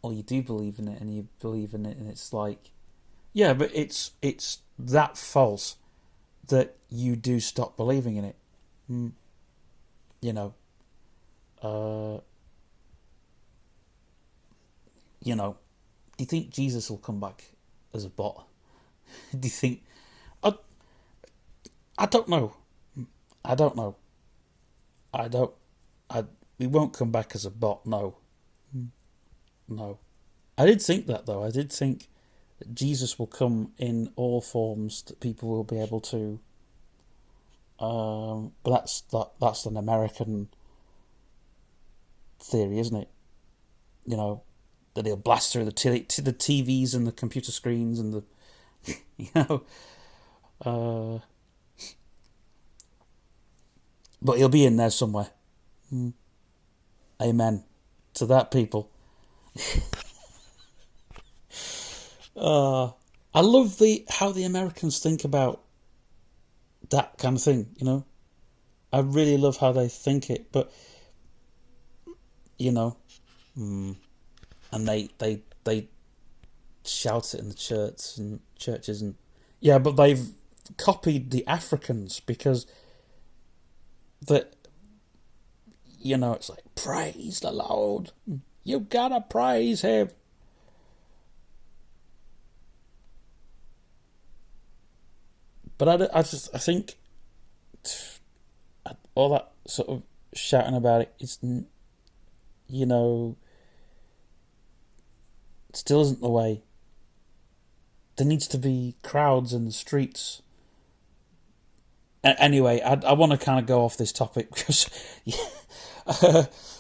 you do believe in it, and you believe in it, and it's like, yeah, but it's that false that you do stop believing in it. You know. Do you think Jesus will come back as a bot? Do you think? I don't know. We won't come back as a bot. No. I did think that though. I did think that Jesus will come in all forms that people will be able to. But that's an American theory, isn't it? That he'll blast through the TVs and the computer screens and the, but he'll be in there somewhere. Amen to that, people. I love how the Americans think about that kind of thing. I really love how they think it, but and they shout it in the churches and yeah, but they've copied the Africans because it's like, praise the Lord, you gotta praise him. But I think all that sort of shouting about it, it's it still isn't the way. There needs to be crowds in the streets. Anyway, I want to kind of go off this topic because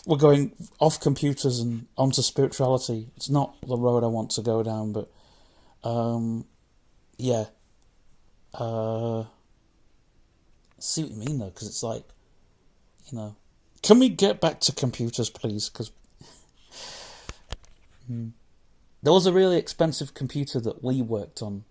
we're going off computers and onto spirituality. It's not the road I want to go down, but Yeah. Uh, see what you mean though, because it's like, you know, can we get back to computers, please? Because there was a really expensive computer that we worked on.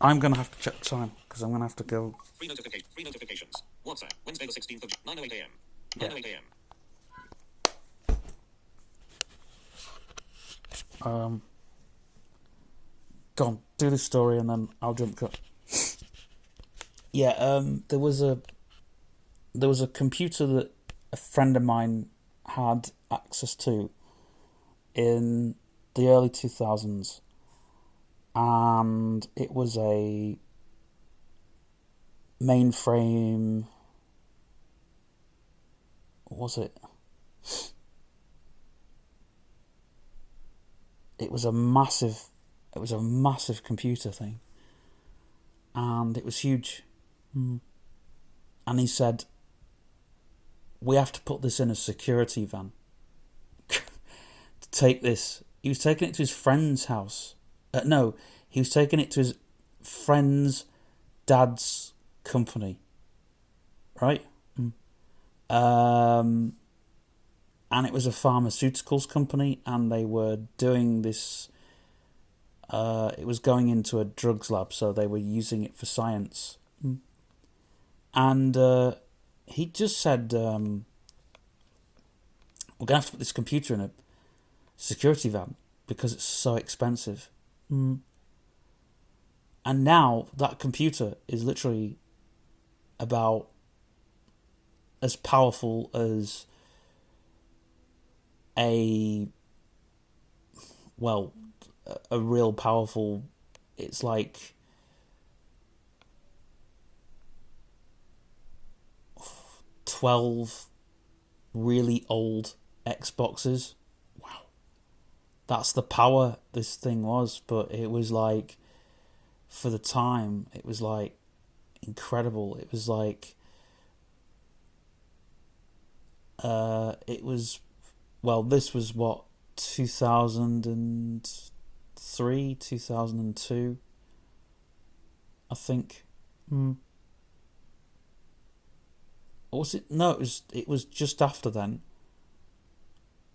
I'm gonna have to check the time because I'm gonna have to go. Free notification. Free notifications. WhatsApp. Wednesday the 16th of 9:08 a.m. Yeah. 9:08 a.m. Go on, do the story and then I'll jump cut. Yeah. There was a computer that a friend of mine had access to in the early 2000s, and it was a mainframe. What was it? It was a massive. It was a massive computer thing, and it was huge. And he said, "We have to put this in a security van to take this." He was taking it to his friend's house. No, he was taking it to his friend's dad's company, right? And it was a pharmaceuticals company, and they were doing this. It was going into a drugs lab, so they were using it for science. And he just said, "We're gonna have to put this computer in a security van because it's so expensive." And now that computer is literally about as powerful as a real powerful. It's like 12 really old Xboxes. Wow, that's the power this thing was. But it was like, for the time, it was like incredible. It was like, this was what, 2003, 2002, I think. Or was it? No, it was just after then.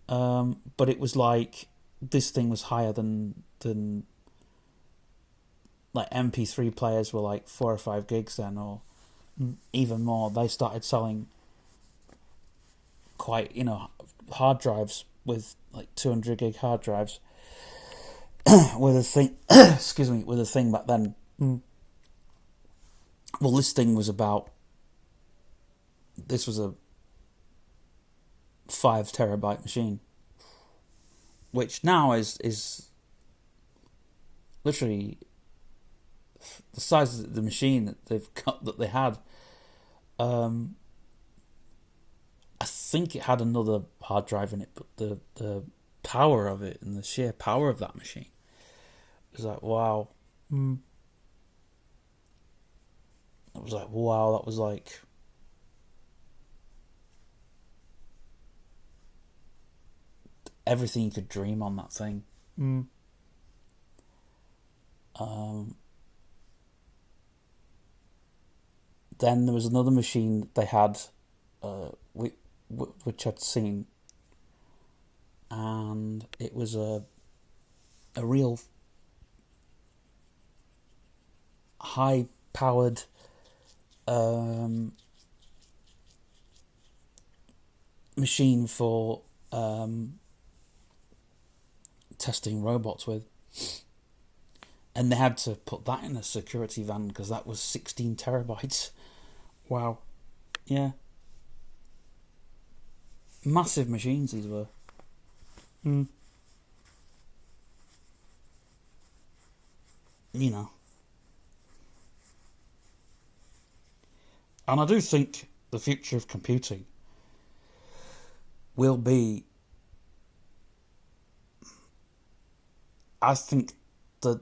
But it was like, this thing was higher than like MP3 players were like 4 or 5 gigs then, or even more. They started selling quite, hard drives with like 200 gig hard drives with a thing. Excuse me, with a thing back then. Well, this thing was about. This was a 5 terabyte machine, which now is literally the size of the machine that they had. I think it had another hard drive in it, but the power of it and the sheer power of that machine was like, wow. It was like, wow, that was like everything you could dream on that thing. Then there was another machine that they had, which I'd seen, and it was a real high powered machine for testing robots with. And they had to put that in a security van because that was 16 terabytes. Wow. Yeah. Massive machines these were. You know. And I do think the future of computing will be. I think the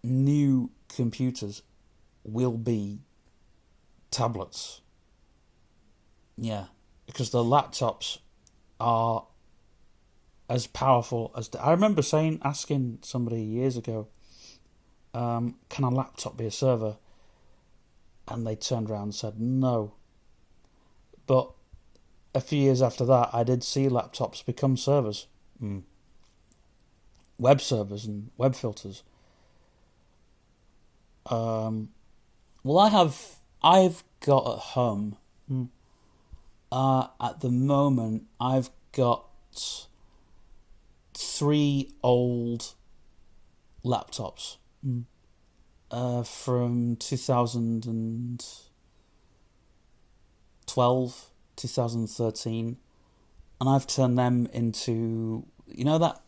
new computers will be tablets. Yeah, because the laptops are as powerful as I remember asking somebody years ago, can a laptop be a server? And they turned around and said no. But a few years after that, I did see laptops become servers, web servers and web filters. Well, I've got at home. At the moment, I've got 3 old laptops from 2012, 2013, and I've turned them into, that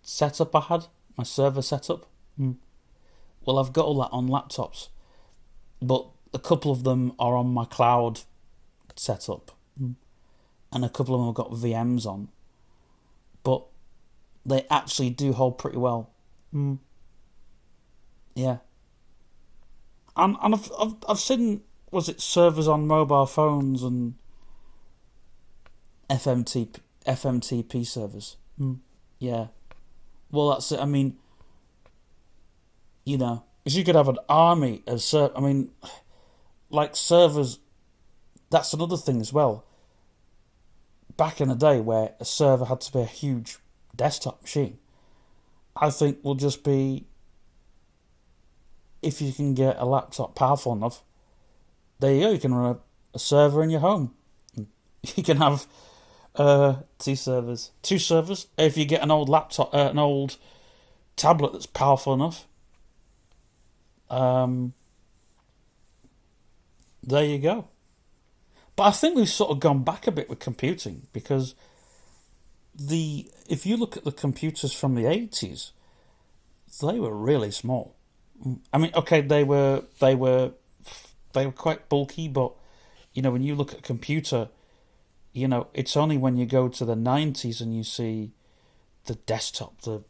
setup I had, my server setup. Well, I've got all that on laptops, but a couple of them are on my cloud setup, and a couple of them have got VMs on, but they actually do hold pretty well. Yeah, and I've seen, was it servers on mobile phones and FMTP servers? Yeah, well that's it. I mean, because you could have an army of like servers. That's another thing as well. Back in the day, where a server had to be a huge desktop machine, I think will just be, if you can get a laptop powerful enough, there you go. You can run a server in your home. You can have 2 servers. If you get an old laptop, an old tablet that's powerful enough. There you go. But I think we've sort of gone back a bit with computing, because if you look at the computers from the 80s, they were really small. I mean, okay, they were quite bulky, but when you look at a computer, it's only when you go to the 90s and you see the desktop, the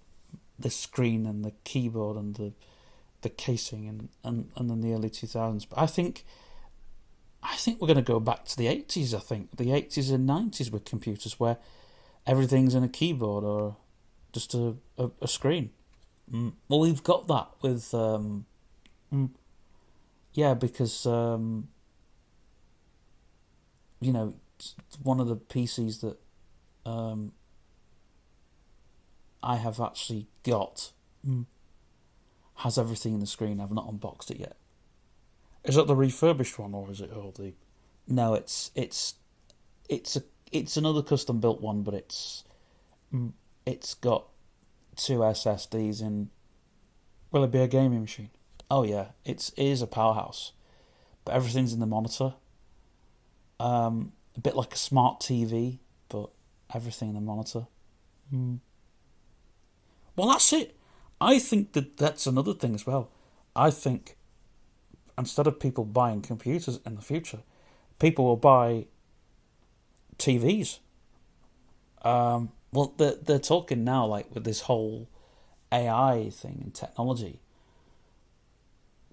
screen and the keyboard and the casing and then the early 2000s. But I think we're going to go back to the 80s. I think the 80s and 90s with computers, where everything's in a keyboard or just a screen. Well, we've got that with because one of the PCs that I have actually got has everything in the screen. I've not unboxed it yet. Is that the refurbished one, or is it all the? No, it's another custom built one, but it's got 2 SSDs in. Will it be a gaming machine? Oh yeah, it is a powerhouse, but everything's in the monitor. A bit like a smart TV, but everything in the monitor. Well, that's it. I think that's another thing as well. I think instead of people buying computers in the future, people will buy TVs. Well, they're talking now, like with this whole AI thing and technology.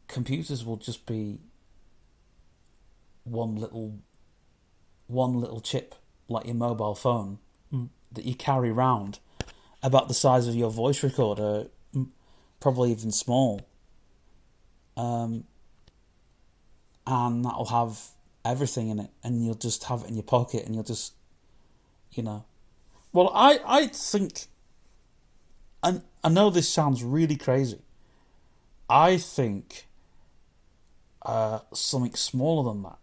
Computers will just be one little chip, like your mobile phone, that you carry around, about the size of your voice recorder, probably even small. And that'll have everything in it, and you'll just have it in your pocket, and you'll just, Well, I think, and I know this sounds really crazy, I think something smaller than that,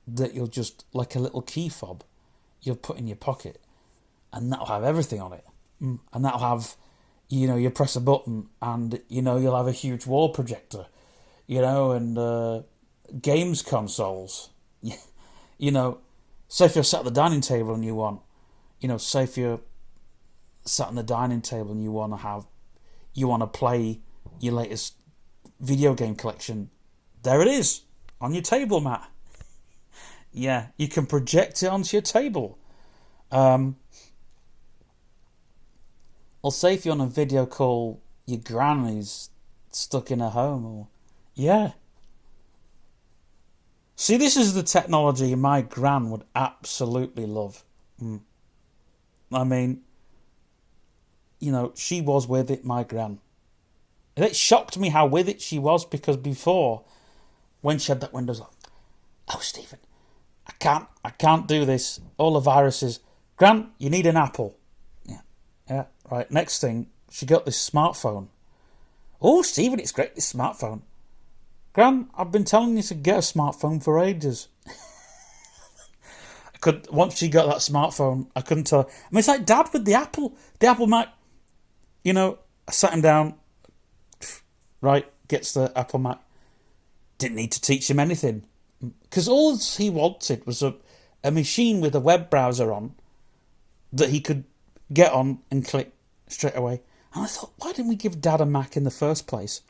that you'll just, like a little key fob, you'll put in your pocket, and that'll have everything on it. And that'll have, you press a button, and, you'll have a huge wall projector, and games consoles. Say if you're sat at the dining table and you want, say if you're sat on the dining table and you want to play your latest video game collection, there it is, on your table, Matt. Yeah, you can project it onto your table. Or say if you're on a video call, your gran who's stuck in her home, or yeah. See, this is the technology my gran would absolutely love. I mean, she was with it, my gran. And it shocked me how with it she was, because before, when she had that Windows, like, oh, Stephen, I can't do this. All the viruses. Gran, you need an Apple. Yeah, right. Next thing, she got this smartphone. Oh, Stephen, it's great, this smartphone. Gran, I've been telling you to get a smartphone for ages. Once she got that smartphone, I couldn't tell her. I mean, it's like Dad with the Apple Mac. I sat him down, right, gets the Apple Mac. Didn't need to teach him anything. Because all he wanted was a machine with a web browser on that he could get on and click straight away. And I thought, why didn't we give Dad a Mac in the first place?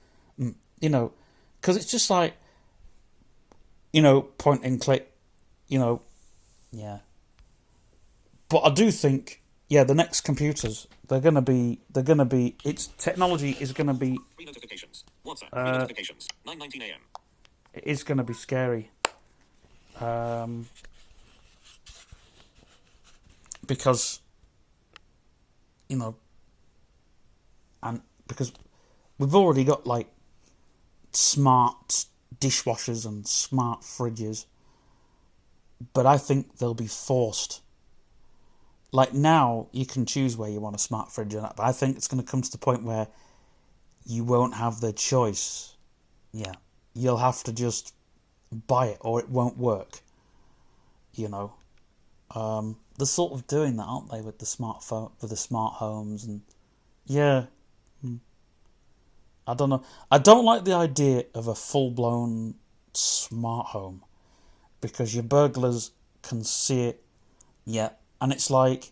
Because it's just like, point and click, yeah. But I do think, the next computers, its technology is going to be... Free notifications. WhatsApp. Free notifications. 9:19 a.m. It is going to be scary. Because, and because we've already got, like, smart dishwashers and smart fridges, but I think they'll be forced. Like, now you can choose where you want a smart fridge and that, but I think it's going to come to the point where you won't have the choice. Yeah, you'll have to just buy it or it won't work. They're sort of doing that, aren't they, with the smartphone, with the smart homes, and yeah. I don't know. I don't like the idea of a full-blown smart home, because your burglars can see it. Yeah, and it's like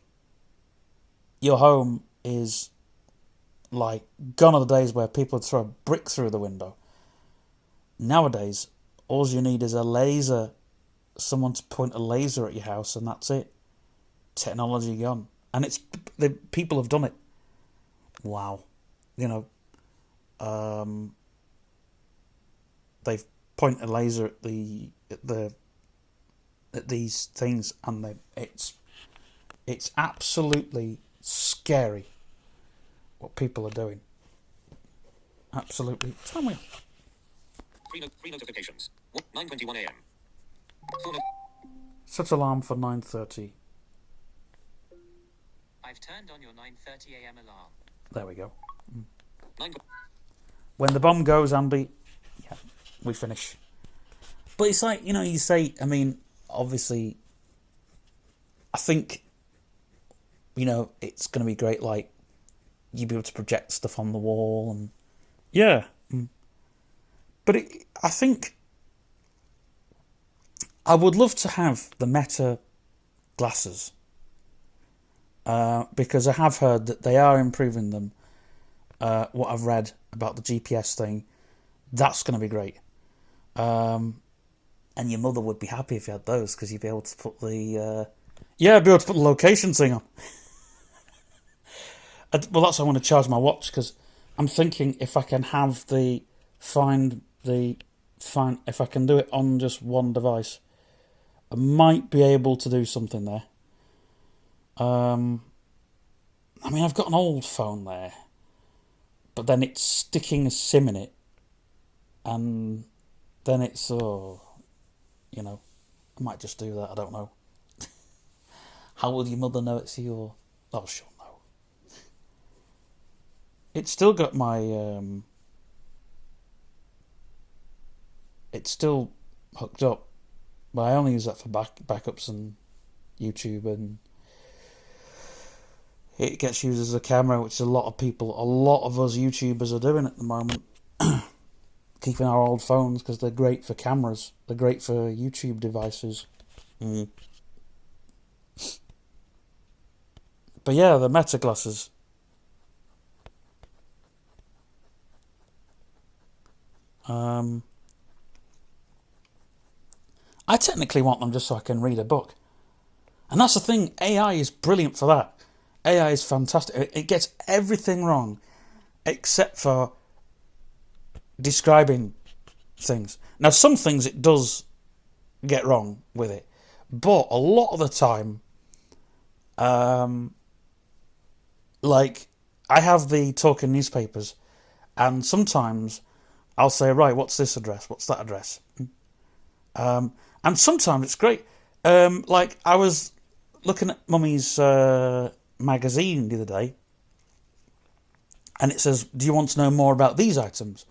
your home is like gone are the days where people would throw a brick through the window. Nowadays, all you need is a laser, someone to point a laser at your house, and that's it. Technology gone, and people have done it. Wow, they've pointed a laser at these things, and it's absolutely scary what people are doing. Absolutely. Tell me. Free notifications. 9:21 a.m. Set alarm for 9:30. I've turned on your 9:30 a.m. alarm. There we go. 9. When the bomb goes, Andy, we finish. But it's like, you say, I mean, obviously, I think, it's going to be great, like, you'll be able to project stuff on the wall, and yeah. But I think I would love to have the Meta glasses, because I have heard that they are improving them. What I've read about the GPS thing, that's going to be great. And your mother would be happy if you had those, because you'd be able to put the location thing on. Well, that's why I want to charge my watch, because I'm thinking if I can have if I can do it on just one device, I might be able to do something there. I mean, I've got an old phone there, but then it's sticking a SIM in it, and then it's, I might just do that, I don't know. How will your mother know it's your... Oh, she'll know. It's still got my... It's still hooked up, but I only use that for backups and YouTube, and it gets used as a camera, which a lot of us YouTubers are doing at the moment. Keeping our old phones, because they're great for cameras. They're great for YouTube devices. But yeah, the Meta glasses. I technically want them just so I can read a book. And that's the thing, AI is brilliant for that. AI is fantastic. It gets everything wrong except for describing things. Now, some things it does get wrong with it, but a lot of the time, like, I have the talking newspapers, and sometimes I'll say, right, what's this address? What's that address? And sometimes it's great. Like, I was looking at Mummy's magazine the other day, and it says, do you want to know more about these items?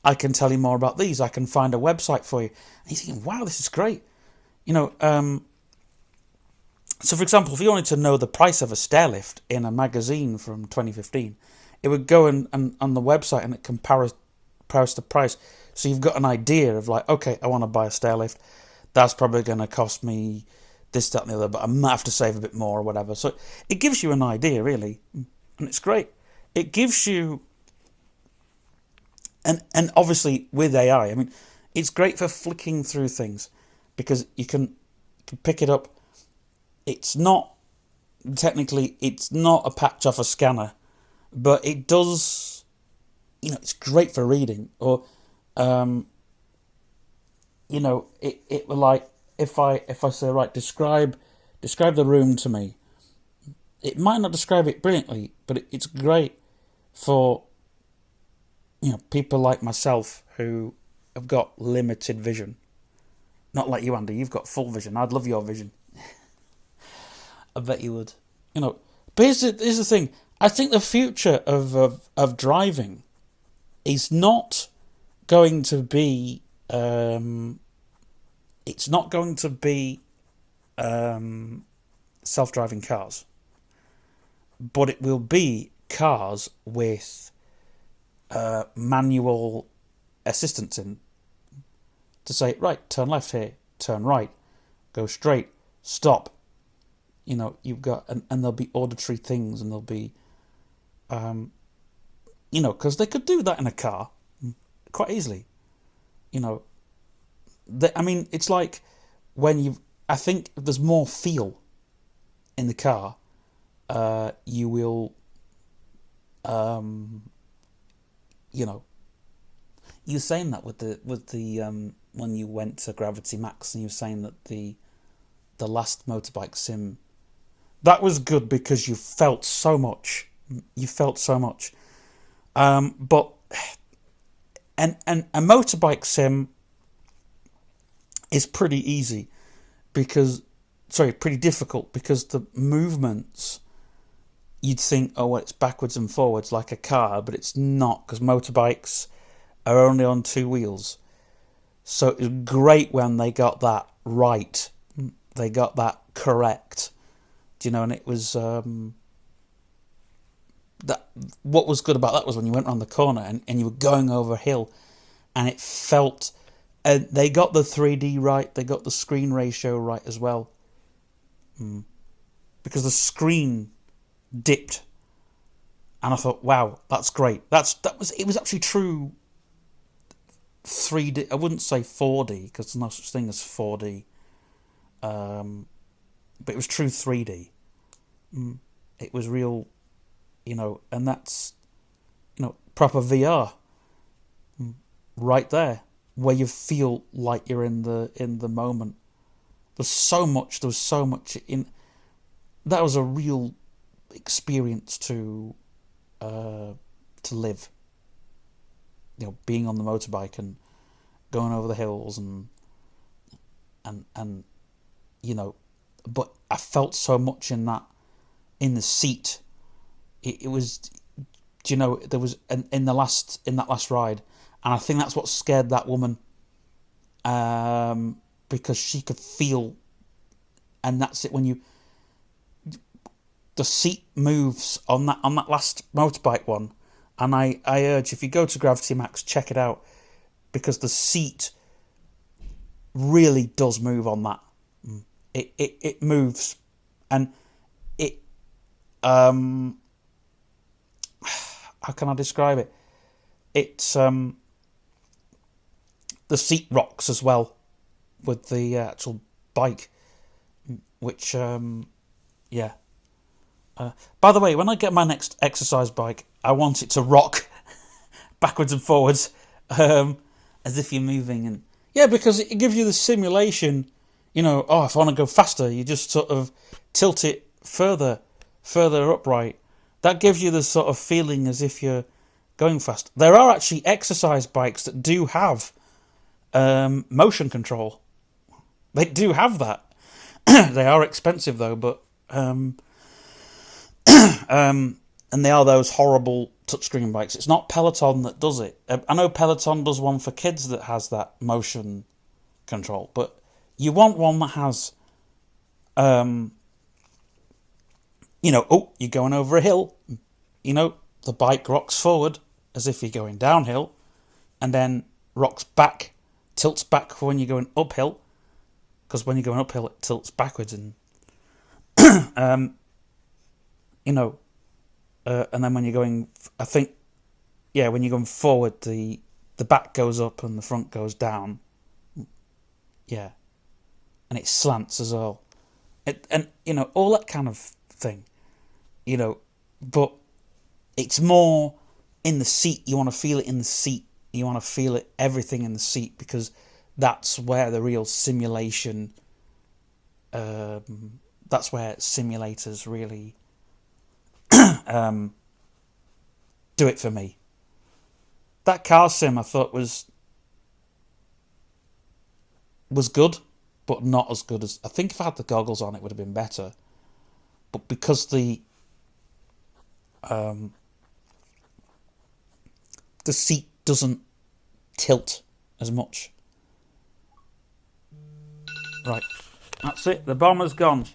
I can tell you more about these. I can find a website for you. And you're thinking, wow, this is great. You know, so for example, if you wanted to know the price of a stair lift in a magazine from 2015, it would go and on the website and it compares the price. So you've got an idea of like, okay, I want to buy a stair lift. That's probably going to cost me this, that, and the other, but I might have to save a bit more or whatever. So it gives you an idea, really, and it's great. It gives you, and obviously with AI, I mean, it's great for flicking through things because you can pick it up. It's not a patch off a scanner, but it does, you know, it's great for reading. Or, you know, it will, like, if I say, right, describe the room to me, it might not describe it brilliantly, but it's great for, you know, people like myself who have got limited vision. Not like you, Andy, you've got full vision. I'd love your vision. I bet you would. You know, but here's the thing. I think the future of driving is not going to be. It's not going to be self-driving cars, but it will be cars with manual assistance in to say, right, turn left here, turn right, go straight, stop. You know, you've got, and there'll be auditory things, and there'll be, you know, because they could do that in a car quite easily. You know, I mean, it's like when I think if there's more feel in the car, you will, you know, you were saying that with the when you went to Gravity Max, and you were saying that the last motorbike sim, that was good because you felt so much. But and a motorbike sim is pretty easy pretty difficult because the movements, you'd think, oh, well, it's backwards and forwards like a car, but it's not, because motorbikes are only on two wheels. So it was great when they got that right. They got that correct. Do you know? And it was that. What was good about that was when you went around the corner and you were going over a hill, and it felt. And they got the 3D right. They got the screen ratio right as well. Because the screen dipped, and I thought, wow, that's great. It was actually true 3D. I wouldn't say 4D because there's no such thing as 4D. But it was true 3D. It was real, you know, and that's, you know, proper VR. Right there, where you feel like you're in the moment. There was so much in. That was a real experience to live. You know, being on the motorbike and going over the hills and you know, but I felt so much in the seat. It was, do you know, there was in that last ride, and I think that's what scared that woman, because she could feel, and that's it when the seat moves on that last motorbike one, and I urge, if you go to Gravity Max, check it out, because the seat really does move on that. It moves, and it how can I describe it? It's the seat rocks as well with the actual bike, which yeah. By the way, when I get my next exercise bike, I want it to rock backwards and forwards, as if you're moving, and yeah, because it gives you the simulation. You know, if I want to go faster, you just sort of tilt it further upright. That gives you the sort of feeling as if you're going fast. There are actually exercise bikes that do have motion control. They do have that. They are expensive though, but and they are those horrible touchscreen bikes. It's not Peloton that does it. I know Peloton does one for kids that has that motion control, but you want one that has, you're going over a hill, the bike rocks forward as if you're going downhill, and then rocks back, tilts back when you're going uphill, because when you're going uphill it tilts backwards, and and then when you're going, when you're going forward, the back goes up and the front goes down. Yeah. And it slants as well. All that kind of thing. But it's more in the seat. You want to feel it in the seat. You want to feel it, everything in the seat, because that's where the real simulation, that's where simulators really do it for me. That car sim I thought was good, but not as good as... I think if I had the goggles on it would have been better. But because the seat doesn't tilt as much. Right, that's it. The bomber's gone.